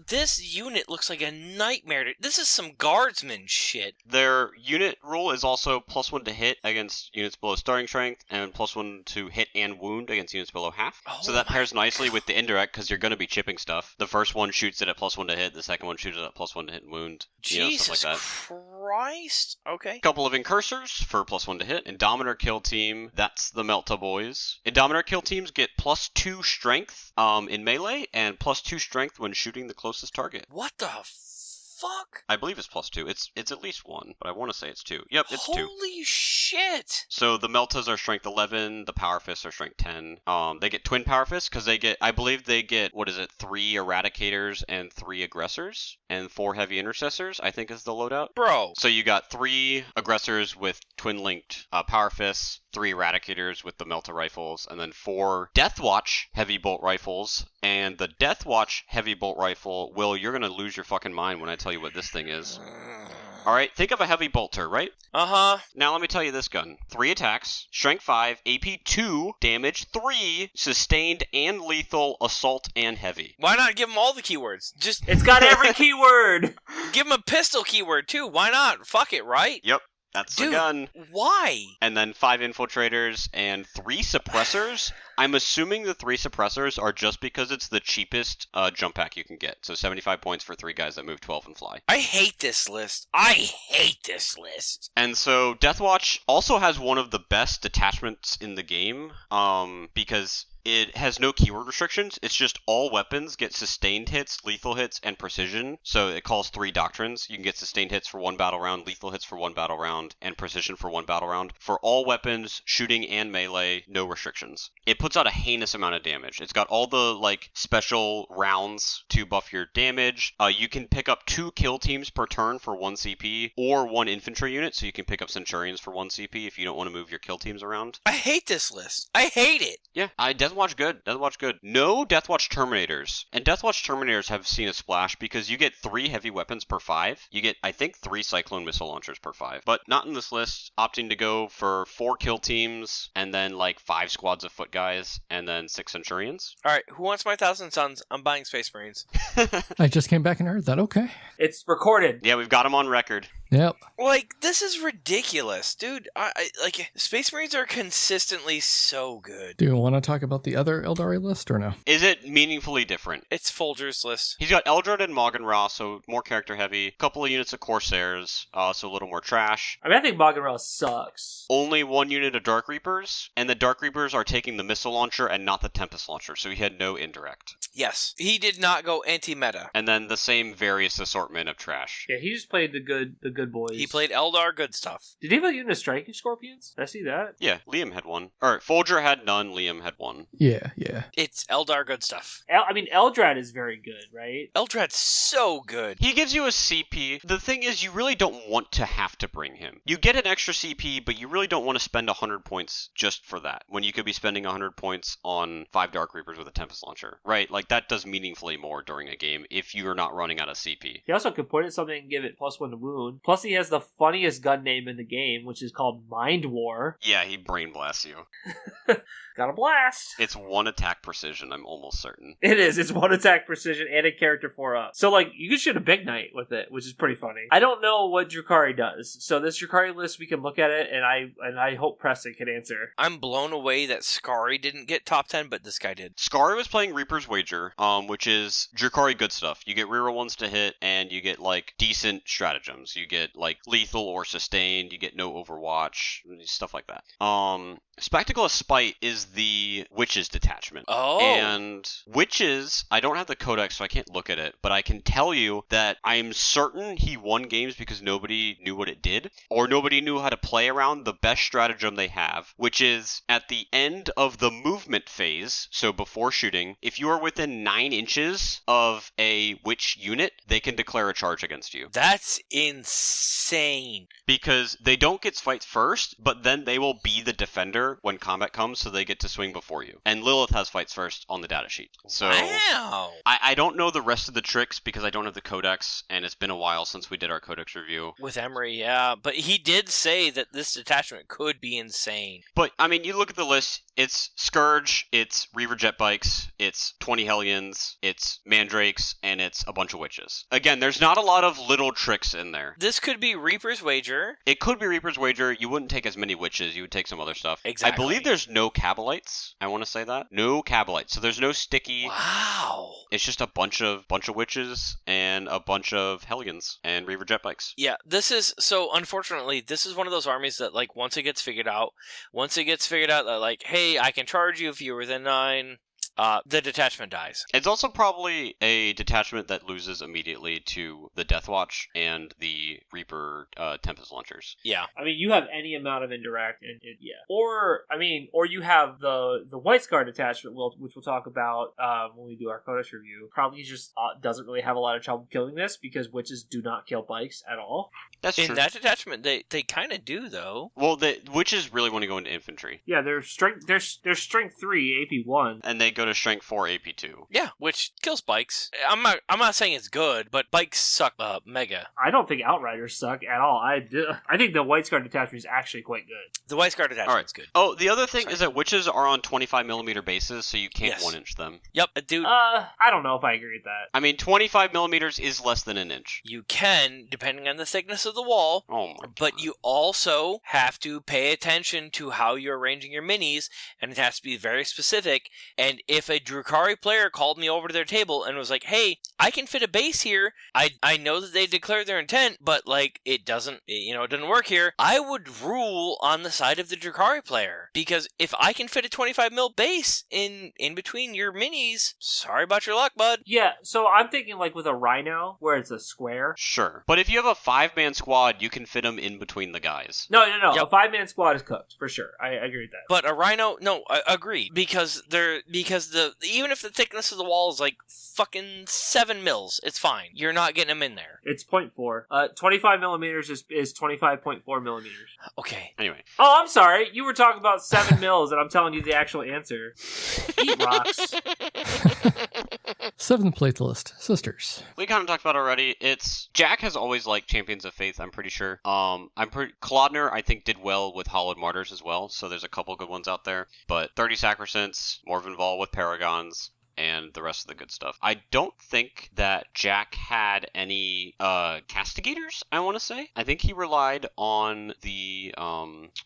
This unit looks like a nightmare. This is some guardsman shit. Their unit rule is also +1 to hit against units below starting strength, and +1 to hit and wound against units below half. Oh, so that pairs nicely with the indirect, because you're going to be chipping stuff. The first one shoots it at +1 to hit, the second one shoots it at +1 to hit and wound. Jesus stuff like that. Christ. Okay. Couple of Incursors for +1 to hit. Indomitor kill team, that's the Melta boys. Indomitor kill teams get +2 strength in melee, and +2 strength when shooting the closest target. What the fuck? I believe it's +2. It's at least 1, but I want to say it's 2. Yep, it's 2. Holy shit! So the Meltas are strength 11, the Power Fists are strength 10. They get twin Power Fists because I believe they get 3 Eradicators and 3 Aggressors, and 4 Heavy Intercessors, I think is the loadout. Bro. So you got 3 Aggressors with twin-linked Power Fists, 3 Eradicators with the Melta rifles, and then 4 Deathwatch Heavy Bolt rifles. And the Deathwatch Heavy Bolt rifle, Will, you're going to lose your fucking mind when I tell you what this thing is. Alright, think of a heavy bolter, right? Uh-huh. Now let me tell you this gun. 3 attacks, strength 5, AP 2, damage 3, sustained and lethal, assault and heavy. Why not give them all the keywords? Just It's got every keyword! give them a pistol keyword, too. Why not? Fuck it, right? Yep. That's Dude, the gun. Why? And then 5 infiltrators and 3 suppressors. I'm assuming the 3 suppressors are just because it's the cheapest jump pack you can get. So 75 points for 3 guys that move 12 and fly. I hate this list. And so Deathwatch also has one of the best detachments in the game, because it has no keyword restrictions. It's just all weapons get sustained hits, lethal hits, and precision. So it calls 3 doctrines. You can get sustained hits for 1 battle round, lethal hits for 1 battle round, and precision for 1 battle round. For all weapons, shooting and melee, no restrictions. It puts out a heinous amount of damage. It's got all the special rounds to buff your damage. You can pick up 2 kill teams per turn for 1 CP, or 1 infantry unit, so you can pick up Centurions for 1 CP if you don't want to move your kill teams around. I hate this list. I hate it. Yeah, Deathwatch good. Deathwatch good. No Deathwatch Terminators. And Deathwatch Terminators have seen a splash because you get 3 heavy weapons per 5. You get, I think, 3 Cyclone missile launchers per 5. But not in this list. Opting to go for 4 kill teams, and then 5 squads of foot guys, and then 6 Centurions. Alright, who wants my 1,000 Suns? I'm buying Space Marines. I just came back and heard that. Okay. It's recorded. Yeah, we've got them on record. Yep. Like, this is ridiculous, dude. Like, Space Marines are consistently so good. Do you want to talk about the other Aeldari list or no? Is it meaningfully different? It's Folger's list. He's got Eldred and Moggen Ra, so more character heavy. A couple of units of Corsairs, so a little more trash. I mean, I think Moggen Ra sucks. Only one unit of Dark Reapers, and the Dark Reapers are taking the missile launcher and not the Tempest launcher, so he had no indirect. Yes. He did not go anti-meta. And then the same various assortment of trash. Yeah, he just played the good boys. He played Eldar good stuff. Did he have a unit of Striking Scorpions? Did I see that? Yeah, Liam had one. Or Folger had none, Liam had one. Yeah. It's Eldar good stuff. I mean, Eldrad is very good, right? Eldrad's so good. He gives you a CP. The thing is, you really don't want to have to bring him. You get an extra CP, but you really don't want to spend 100 points just for that, when you could be spending 100 points on 5 Dark Reapers with a Tempest Launcher, right? Like, that does meaningfully more during a game if you are not running out of CP. He also could put in something and give it +1 to wound. Plus, he has the funniest gun name in the game, which is called Mind War. Yeah, he brain blasts you. Got a blast. It's 1 attack precision, I'm almost certain. It is. It's 1 attack precision and a character 4-up. So, like, you could shoot a Big Knight with it, which is pretty funny. I don't know what Drukhari does. So this Drukhari list, we can look at it, and I hope Preston can answer. I'm blown away that Skari didn't get top 10, but this guy did. Skari was playing Reaper's Wager, which is Drukhari good stuff. You get reroll ones to hit, and you get, like, decent stratagems. You get, like, lethal or sustained. You get no Overwatch, stuff like that. Spectacle of Spite is the Witches detachment. Oh. And Witches, I don't have the codex, so I can't look at it, but I can tell you that I'm certain he won games because nobody knew what it did, or nobody knew how to play around the best stratagem they have, which is at the end of the movement phase, so before shooting, if you are within 9 inches of a Witch unit, they can declare a charge against you. That's insane. Because they don't get fights first, but then they will be the defender when combat comes, so they get to swing before you. And Lilith has fights first on the data sheet. So wow. I don't know the rest of the tricks because I don't have the codex, and it's been a while since we did our codex review. With Emery, yeah. But he did say that this detachment could be insane. But, I mean, you look at the list, it's Scourge, it's Reaver Jet Bikes, it's 20 Hellions, it's Mandrakes, and it's a bunch of Witches. Again, there's not a lot of little tricks in there. This could be Reaper's Wager. It could be Reaper's Wager. You wouldn't take as many Witches. You would take some other stuff. Exactly. I believe there's no Cabalites. I want to say that. No Cabalites. So there's no sticky. Wow. It's just a bunch of Witches and a bunch of Hellions and Reaver Jet Bikes. Yeah, this is, so unfortunately, this is one of those armies that, like, once it gets figured out that, like, hey, I can charge you if you're within 9, the detachment dies. It's also probably a detachment that loses immediately to the Death Watch and the Reaper Tempest Launchers. Yeah. I mean, you have any amount of indirect, and yeah. Or you have the White Scar detachment, which we'll talk about when we do our Codex review. Probably just doesn't really have a lot of trouble killing this because Witches do not kill bikes at all. That's true. In that detachment, they kind of do, though. Well, the Witches really want to go into infantry. Yeah, they're strength 3, AP 1, and they go to strength 4, AP 2. Yeah, which kills bikes. I'm not saying it's good, but bikes suck mega. I don't think Outriders suck at all. I think the White Scar detachment is actually quite good. The White Scar detachment's good. Oh, the other thing is that Witches are on 25mm bases, so you can't 1-inch them. Yep, dude. I don't know if I agree with that. I mean, 25mm is less than an inch. You can, depending on the thickness of the wall. Oh my God. But you also have to pay attention to how you're arranging your minis, and it has to be very specific. And if a Drukhari player called me over to their table and was like, hey, I can fit a base here, I know that they declared their intent, but like it doesn't work here, I would rule on the side of the Drukhari player. Because if I can fit a 25mm base in between your minis, sorry about your luck, bud. Yeah, so I'm thinking like with a Rhino, where it's a square. Sure. But if you have a 5-man squad, you can fit them in between the guys. No. Yep. A 5-man squad is cooked, for sure. I agree with that. But a Rhino, no, I agree. Because even if the thickness of the wall is like fucking 7 mils, it's fine. You're not getting them in there. It's 0.4. 25 millimeters is 25.4 millimeters. Okay. Anyway. Oh, I'm sorry. You were talking about 7 mils, and I'm telling you the actual answer. Eat rocks. 7th place list, Sisters. We kind of talked about it already. Jack has always liked Champions of Faith, I'm pretty sure. Klodner, I think, did well with Hollowed Martyrs as well, so there's a couple good ones out there. But 30 Sacrosants, Morvenval with Paragons, and the rest of the good stuff. I don't think that Jack had any castigators, I want to say. I think he relied on the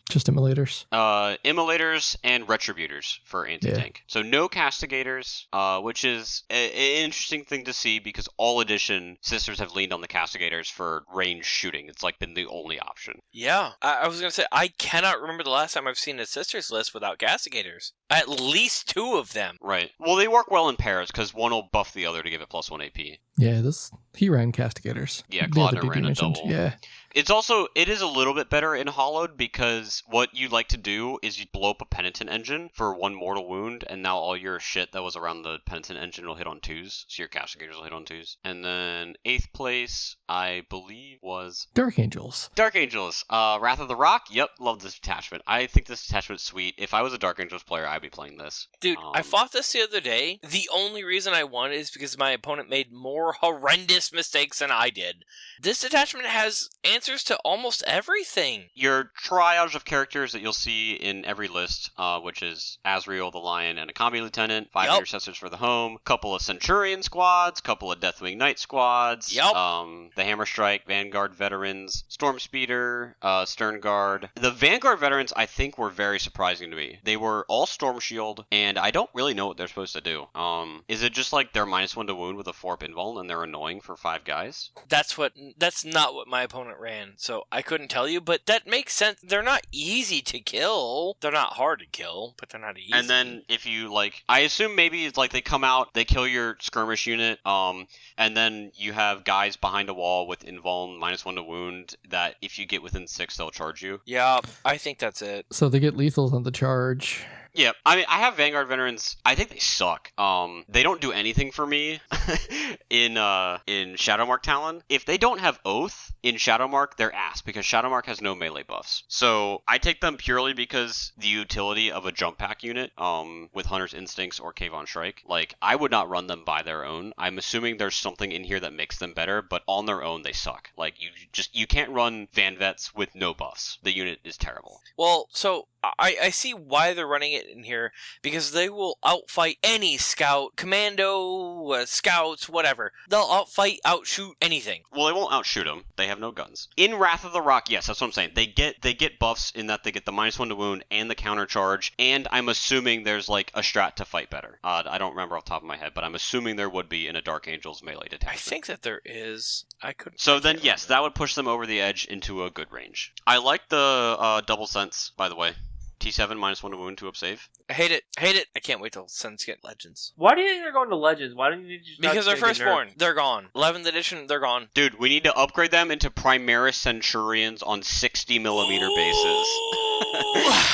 just immolators. Immolators and retributors for anti-tank. So no castigators, which is an interesting thing to see because all edition sisters have leaned on the castigators for range shooting. It's like been the only option. Yeah, I was gonna say I cannot remember the last time I've seen a sisters list without castigators. At least 2 of them. Right. Well, they work well in pairs because one will buff the other to give it +1 AP. Yeah, he ran castigators. Yeah, The other Claudner dude ran you a mentioned. double. Yeah. It is a little bit better in Hollowed because what you like to do is you blow up a Penitent engine for 1 mortal wound, and now all your shit that was around the Penitent engine will hit on 2s, so your castigators will hit on 2s. And then 8th place, I believe, was Dark Angels. Dark Angels. Wrath of the Rock. Yep, love this detachment. I think this detachment's sweet. If I was a Dark Angels player, I'd be playing this. Dude, I fought this the other day. The only reason I won is because my opponent made more horrendous mistakes than I did. This detachment has answers to almost everything. Your triage of characters that you'll see in every list, which is Azrael the Lion and a Combi Lieutenant, 5 Intercessors for the home, couple of Centurion squads, couple of Deathwing Knight squads, the Hammer Strike, Vanguard Veterans, Storm Speeder, Stern Guard. The Vanguard Veterans, I think, were very surprising to me. They were all Storm Shield, and I don't really know what they're supposed to do. Is it just like they're -1 to wound with a 4-up invuln and they're annoying for 5 guys? That's not what my opponent ran, so I couldn't tell you, but that makes sense. They're not easy to kill. They're not hard to kill, but they're not easy. And then if you, like, I assume maybe it's like they come out, they kill your skirmish unit, and then you have guys behind a wall with invuln, -1 to wound, that if you get within 6, they'll charge you. Yeah, I think that's it. So they get lethals on the charge. Yeah, I mean, I have Vanguard Veterans. I think they suck. They don't do anything for me in Shadowmark Talon. If they don't have Oath in Shadowmark, they're ass, because Shadowmark has no melee buffs. So I take them purely because the utility of a jump pack unit with Hunter's Instincts or Kayvon Shrike. Like, I would not run them by their own. I'm assuming there's something in here that makes them better, but on their own, they suck. Like, you can't run Van Vets with no buffs. The unit is terrible. Well, so I see why they're running it in here, because they will outfight any scout, commando, scouts, whatever. They'll outfight, outshoot anything. Well, they won't outshoot them. They have no guns. In Wrath of the Rock, yes, that's what I'm saying. They get buffs in that they get the -1 to wound and the counter charge, and I'm assuming there's like a strat to fight better. I don't remember off the top of my head, but I'm assuming there would be in a Dark Angels melee detachment. I think that there is. So then, yes, that would push them over the edge into a good range. I like the double sense, by the way. T7 -1 to wound, 2-up save. I hate it. I can't wait till Sens get Legends. Why do you think they're going to Legends? Why don't you just because they're firstborn. They're gone. 11th edition, they're gone. Dude, we need to upgrade them into Primaris Centurions on 60mm bases.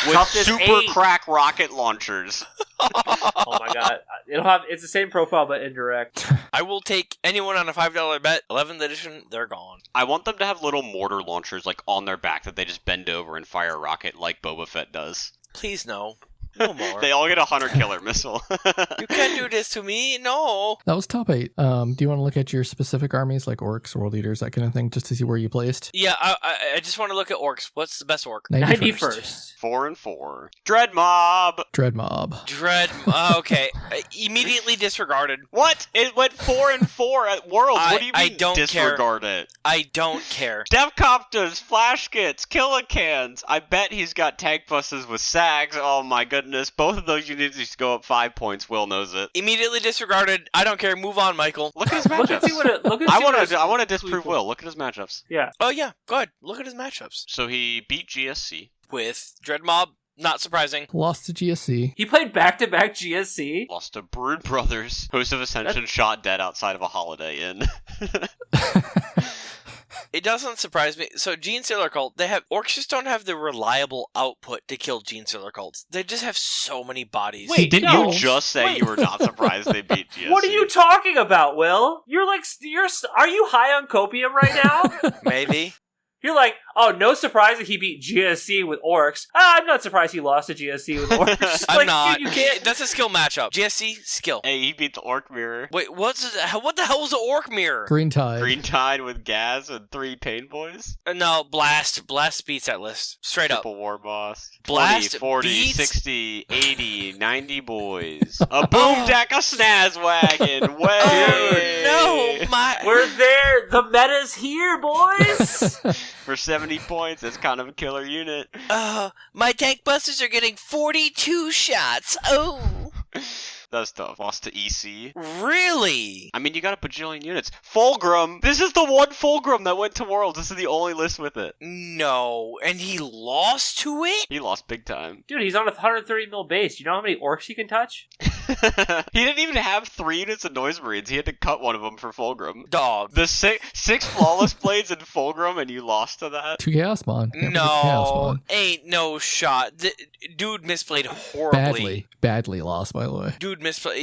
With super crack rocket launchers. Oh my god. It's the same profile but indirect. I will take anyone on a $5 bet. 11th edition, they're gone. I want them to have little mortar launchers like on their back that they just bend over and fire a rocket like Boba Fett does. Please no. No more. They all get a Hunter Killer missile. You can't do this to me. No. That was top 8. Do you want to look at your specific armies like Orks, World Eaters, that kind of thing, just to see where you placed? Yeah, I just want to look at Orks. What's the best Ork? 91st. 4 and 4. Dread Mob. Okay. Immediately disregarded. What? It went 4 and 4 at Worlds. What do you mean I don't disregard care. it? I don't care. Devcopters, Flash Kits, Killicans. I bet he's got tank buses with sags. Oh my goodness. Both of those units used to go up 5 points. Will knows it. Immediately disregarded. I don't care. Move on, Michael. Look at his matchups. I want to disprove Will. Look at his matchups. Yeah. Oh yeah. Go ahead. Look at his matchups. So he beat GSC. With Dread Mob. Not surprising. Lost to GSC. He played back-to-back GSC. Lost to Brood Brothers. Host of Ascension shot dead outside of a Holiday Inn. It doesn't surprise me. So, Gene Stealer Cult, Orcs just don't have the reliable output to kill Gene Stealer Cults. They just have so many bodies. Wait, didn't you just say you were not surprised they beat GSC? What are you talking about, Will? Are you high on copium right now? Maybe. You're like, oh, no surprise that he beat GSC with Orks. I'm not surprised he lost to GSC with Orks. I'm Like, not. dude, you can't. That's a skill matchup. GSC, skill. Hey, he beat the Ork Mirror. Wait, what the hell was the Ork Mirror? Green Tide. Green Tide with Gaz and 3 Pain Boys. No, Blast. Blast beats that list. Straight up. Triple War Boss. Blast 20, 40, beats- 60, 80, 90 boys. A boom deck, a snaz wagon. Way. Oh, no, my... We're there. The meta's here, boys. For 70 points, it's kind of a killer unit. My tank busters are getting 42 shots. Oh. That's tough. Lost to EC. Really? I mean, you got a bajillion units. Fulgrim! This is the one Fulgrim that went to Worlds. This is the only list with it. No. And he lost to it? He lost big time. Dude, he's on a 130 mil base. You know how many Orks he can touch? He didn't even have 3 units of Noise Marines. He had to cut one of them for Fulgrim. Dog. The six Flawless Blades in Fulgrim, and you lost to that? 2 Chaos Bond. Can't forget Chaos No. Bond. Ain't no shot. Dude misplayed horribly. Badly lost, by the way. Dude misplayed.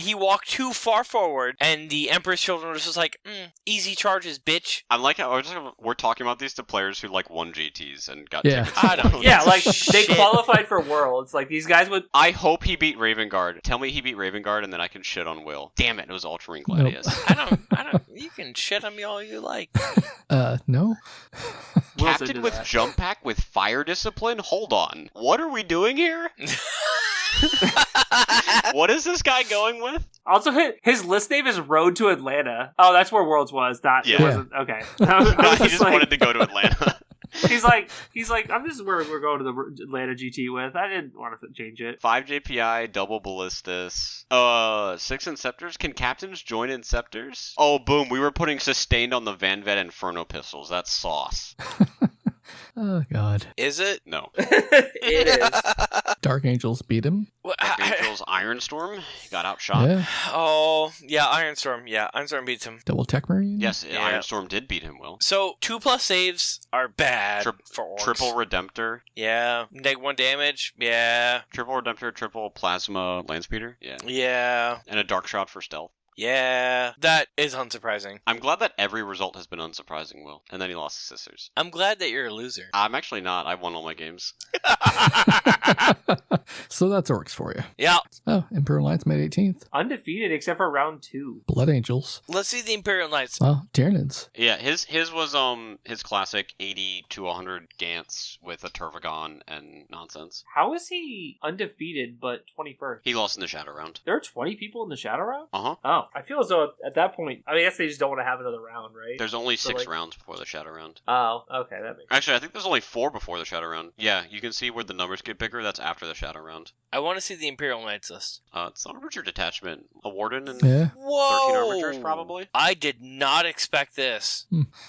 He walked too far forward, and the Emperor's Children was just like, easy charges, bitch. I'm like, we're talking about these to players who like won GTs and got Yeah. tickets. I don't- Yeah, like, they Shit. qualified for Worlds. Like, these guys would... I hope he beat Raven Guard. Tell me he beat Raven Guard, and then I can shit on Will. Damn it was Ultramarine Gladius. I don't, you can shit on me all you like. No? Wilson Captain did with that. Jump Pack with Fire Discipline? Hold on. What are we doing here? What is this guy going with? Also, his list name is Road to Atlanta. Oh, that's where Worlds was. Not, it Yeah. wasn't, okay. I was He just like- wanted to go to Atlanta. He's like, this is where we're going to the Atlanta GT with. I didn't want to change it. 5 JPI, double ballistas. 6 Inceptors. Can captains join Inceptors? Oh, boom. We were putting Sustained on the Van Vet Inferno pistols. That's sauce. Oh, God. Is it? No. It is. Dark Angels beat him. What- Dark Angels Ironstorm. He got outshot. Yeah. Oh, yeah, Ironstorm. Yeah, Ironstorm beats him. Double Tech Marine. Yes, Yeah. Ironstorm did beat him, Will. So 2+ saves are bad for Orks. Triple Redemptor. Yeah. -1 damage. Yeah. Triple Redemptor, triple Plasma Landspeeder. Yeah. Yeah. And a Dark Shot for stealth. Yeah. That is unsurprising. I'm glad that every result has been unsurprising, Will. And then he lost to Sisters. I'm glad that you're a loser. I'm actually not. I won all my games. So that's Orcs for you. Yeah. Oh, Imperial Knights May 18th. Undefeated except for round 2. Blood Angels. Let's see the Imperial Knights. Well, Tyranids. Yeah, his was his classic 80 to 100 Gantz with a Turvagon and nonsense. How is he undefeated but 21st? He lost in the Shadow Round. There are 20 people in the Shadow Round? Uh-huh. Oh, I feel as though at that point, I guess they just don't want to have another round, right? There's only So, 6 like- rounds before the Shadow Round. Oh, okay, that makes sense. Actually, I think there's only 4 before the Shadow Round. Yeah, you can see where the numbers get bigger. That's after the Shadow Round. I want to see the Imperial Knights list. It's an Armature detachment. A Warden and Yeah. 13 Whoa! Armatures, probably. I did not expect this.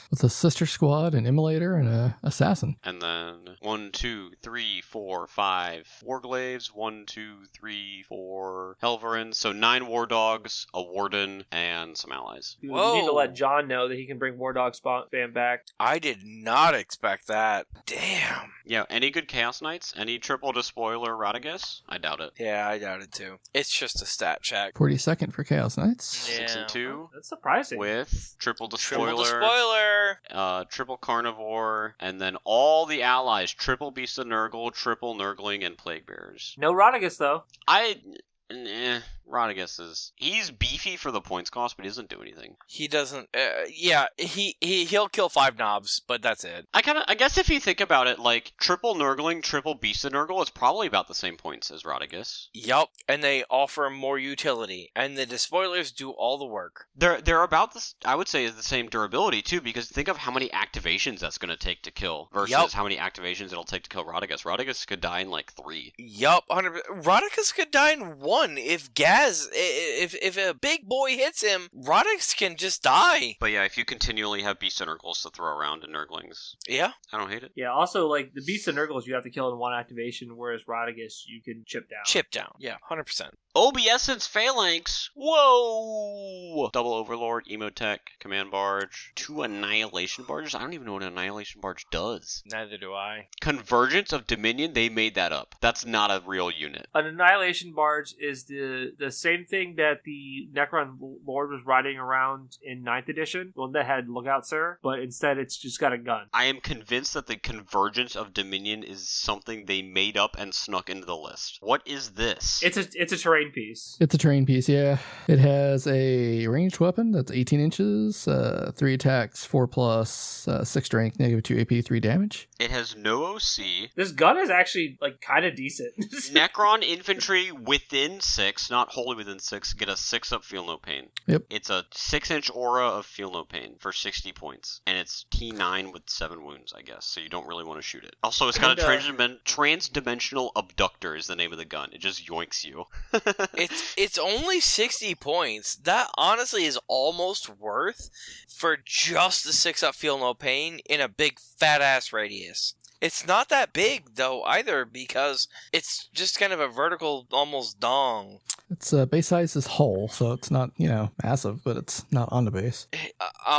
With a Sister Squad, an Immolator, and a Assassin. And then 1, 2, 3, 4, 5 Warglaives, 1, 2, 3, 4 Helverins. So 9 War Dogs, a Warden, and some allies. Dude, you need to Whoa. let John know that he can bring War Dog spam back. I did not expect that. Damn. Yeah, any good Chaos Knights? Any triple Despoiler Radagast? I doubt it. Yeah, I doubt it too. It's just a stat check. 42nd for Chaos Knights. 6 Yeah. and 2 That's surprising. with triple Triple Despoiler, spoiler. triple Carnivore, and then all the allies: triple Beast of Nurgle, triple Nurgling, and Plague Bearers. No Rodriguez, though. Radagast he's beefy for the points cost, but he doesn't do anything. He doesn't. Yeah, he'll kill 5 knobs, but that's it. I guess if you think about it, like triple Nurgling, triple Beast of Nurgle, it's probably about the same points as Radagast. Yup, and they offer more utility, and the despoilers do all the work. They're about this. I would say is the same durability too, because think of how many activations that's going to take to kill versus Yup. how many activations it'll take to kill Radagast. Radagast could die in like 3. Yup, 100%. Rodicus could die in 1 if Gaz, if a big boy hits him, Rodix can just die. But yeah, if you continually have Beast of Nurgles to throw around and Nurglings, Yeah. I don't hate it. Yeah, also, like, the Beast of Nurgles you have to kill in 1 activation, whereas Rodriguez you can chip down. Chip down. Yeah, 100%. Obessence Phalanx. Whoa! 2 Double Overlord, Emotech, Command Barge, 2 Annihilation Barges. I don't even know what an Annihilation Barge does. Neither do I. Convergence of Dominion, they made that up. That's not a real unit. An Annihilation Barge is the same thing that the Necron Lord was riding around in 9th edition, the one that had Lookout Sir, but instead it's just got a gun. I am convinced that the Convergence of Dominion is something they made up and snuck into the list. What is this? It's a terrain piece. It's a terrain piece, yeah. It has a ranged weapon that's 18 inches, 3 attacks, 4+, 6 strength, -2 AP, 3 damage. It has no OC. This gun is actually like kind of decent. Necron infantry within 6, not wholly within 6, get a 6-up Feel No Pain. Yep. It's a 6-inch aura of Feel No Pain for 60 points. And it's T9 with 7 wounds, I guess, so you don't really want to shoot it. Also, it's got a transdimensional abductor is the name of the gun. It just yoinks you. It's only 60 points. That honestly is almost worth for just the 6-up Feel No Pain in a big fat ass radius. It's not that big, though, either, because it's just kind of a vertical, almost dong. Its base size is hull, so it's not, massive, but it's not on the base.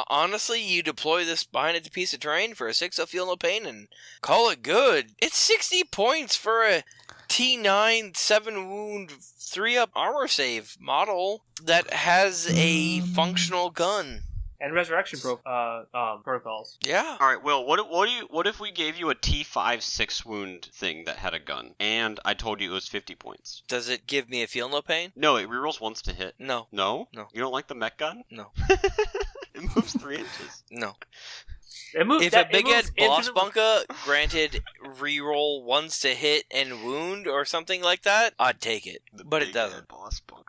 Honestly, you deploy this behind a piece of terrain for a 6-up Feel No Pain and call it good. It's 60 points for a T9, 7-wound, 3-up armor save model that has a functional gun. And resurrection protocols. Yeah. All right, Will. What if we gave you a T5 6-wound thing that had a gun, and I told you it was 50 points? Does it give me a Feel No Pain? No, it rerolls once to hit. No. No. No. You don't like the mech gun? No. It moves 3 inches. No. If a big head boss bunker granted reroll once to hit and wound or something like that, I'd take it. But it doesn't. Boss bunker.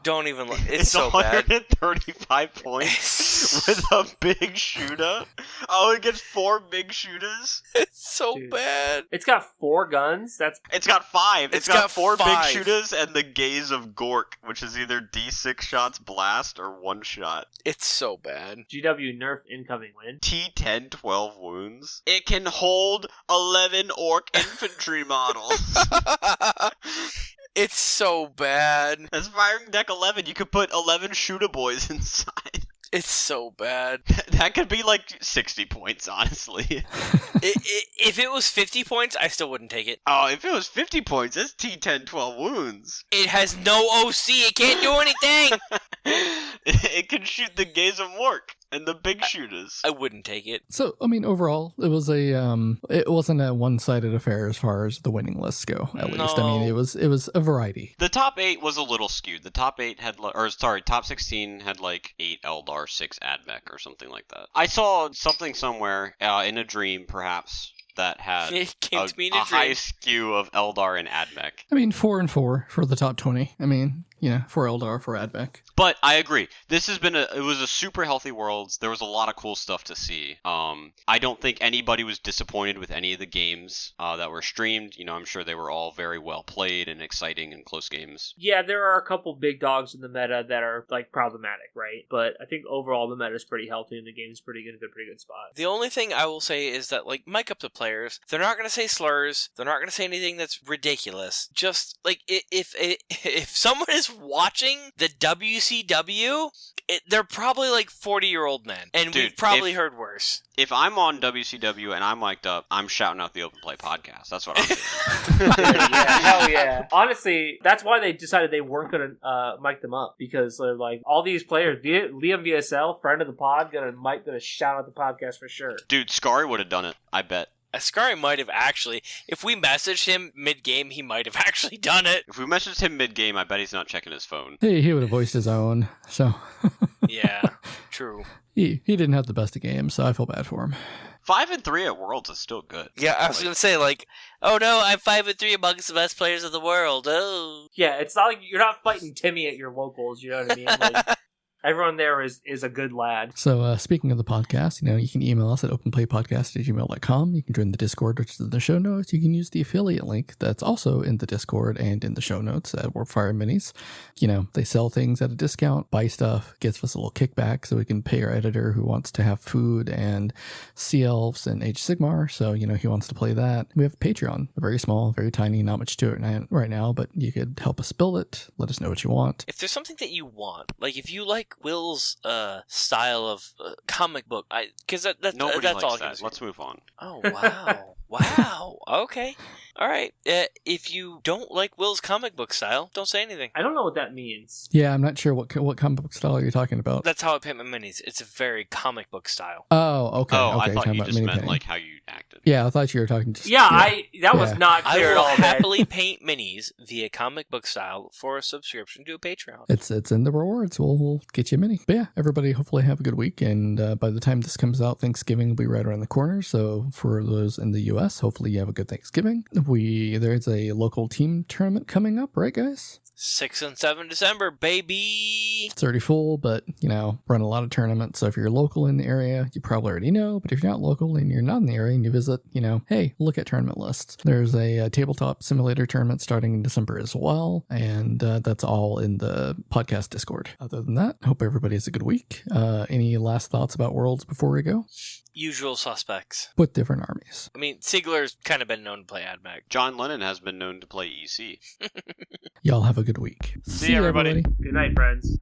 Don't even look. It's so bad. 135 points with a big shooter. Oh, it gets 4 big shooters. It's so bad. It's got 4 guns. It's got 5. It's got 4 big 5. shooters and the gaze of Gork, which is either D6 shots blast or 1 shot. It's so bad. GW nerf incoming win. T10 12 wounds. It can hold 11 Ork infantry models. It's so bad. As firing deck 11, you could put 11 shooter boys inside. It's so bad. That could be like 60 points, honestly. If it was 50 points, I still wouldn't take it. Oh, if it was 50 points, that's T10 12 wounds. It has no OC. It can't do anything. It can shoot the gaze of Ork and the big shooters. I wouldn't take it. So, overall, it was it wasn't a one-sided affair as far as the winning lists go, at least. It was a variety. The top 8 was a little skewed. The top 8 had, top 16 had 8 Eldar, 6 Admech, or something like that. I saw something somewhere, in a dream, perhaps, that had it came to me in a high dream. skew of Eldar and Admech. 4 and 4 for the top 20. For Eldar, for Admech. But I agree. This has been it was a super healthy Worlds. There was a lot of cool stuff to see. I don't think anybody was disappointed with any of the games that were streamed. I'm sure they were all very well played and exciting and close games. Yeah, there are a couple big dogs in the meta that are problematic, right? But I think overall the meta is pretty healthy and the game is pretty good, in a pretty good spot. The only thing I will say is that mic up the players. They're not going to say slurs. They're not going to say anything that's ridiculous. Just if someone is watching the WCW, they're probably 40-year-old men, and Dude, we've probably heard worse. If I'm on WCW and I'm mic'd up, I'm shouting out the Open Play podcast. That's what I'm doing. Yeah, hell yeah. Honestly, that's why they decided they weren't going to mic them up, because they're all these players, Liam VSL, friend of the pod, gonna shout out the podcast for sure. Dude, Scary would have done it, I bet. Ascari might have actually, if we messaged him mid-game, he might have actually done it. If we messaged him mid-game, I bet he's not checking his phone. He would have voiced his own, so. Yeah, true. He didn't have the best of games, so I feel bad for him. 5-3 at Worlds is still good. Yeah, I was going to say, oh no, I'm 5-3 amongst the best players of the world. Oh. Yeah, it's not like you're not fighting Timmy at your locals, you know what I mean? Everyone there is a good lad. So speaking of the podcast, you can email us at openplaypodcast@gmail.com. You can join the Discord, which is in the show notes. You can use the affiliate link that's also in the Discord and in the show notes at Warpfire Minis. They sell things at a discount, buy stuff, gives us a little kickback so we can pay our editor who wants to have food and Sea Elves and Age of Sigmar. So, he wants to play that. We have Patreon, very small, very tiny, not much to it right now, but you could help us build it. Let us know what you want. If there's something that you want, if you like Will's style of comic book. Because that's Nobody all likes I can that. say. Let's move on. Oh, wow. Wow. Okay. All right. If you don't like Will's comic book style, don't say anything. I don't know what that means. Yeah, I'm not sure what comic book style you're talking about. That's how I paint my minis. It's a very comic book style. Oh, okay. Oh, okay, I thought talking you about just mini meant painting. like how you acted. Yeah, I thought you were talking just. That was not I clear at will all. happily paint minis via comic book style for a subscription to a Patreon. It's in the rewards. We'll get you a mini. But yeah, everybody hopefully have a good week. And by the time this comes out, Thanksgiving will be right around the corner. So for those in the U.S., hopefully you have a good Thanksgiving. There's a local team tournament coming up, right, guys? 6 and 7 December, baby. It's already full, but, run a lot of tournaments. So if you're local in the area, you probably already know. But if you're not local and you're not in the area and you visit, hey, look at tournament lists. There's a tabletop simulator tournament starting in December as well. And that's all in the podcast Discord. Other than that, hope everybody has a good week. Any last thoughts about Worlds before we go? Usual suspects. With different armies. I mean, Siegler's kind of been known to play AdMech. John Lennon has been known to play EC. Y'all have a good week. See you, everybody. Good night, friends.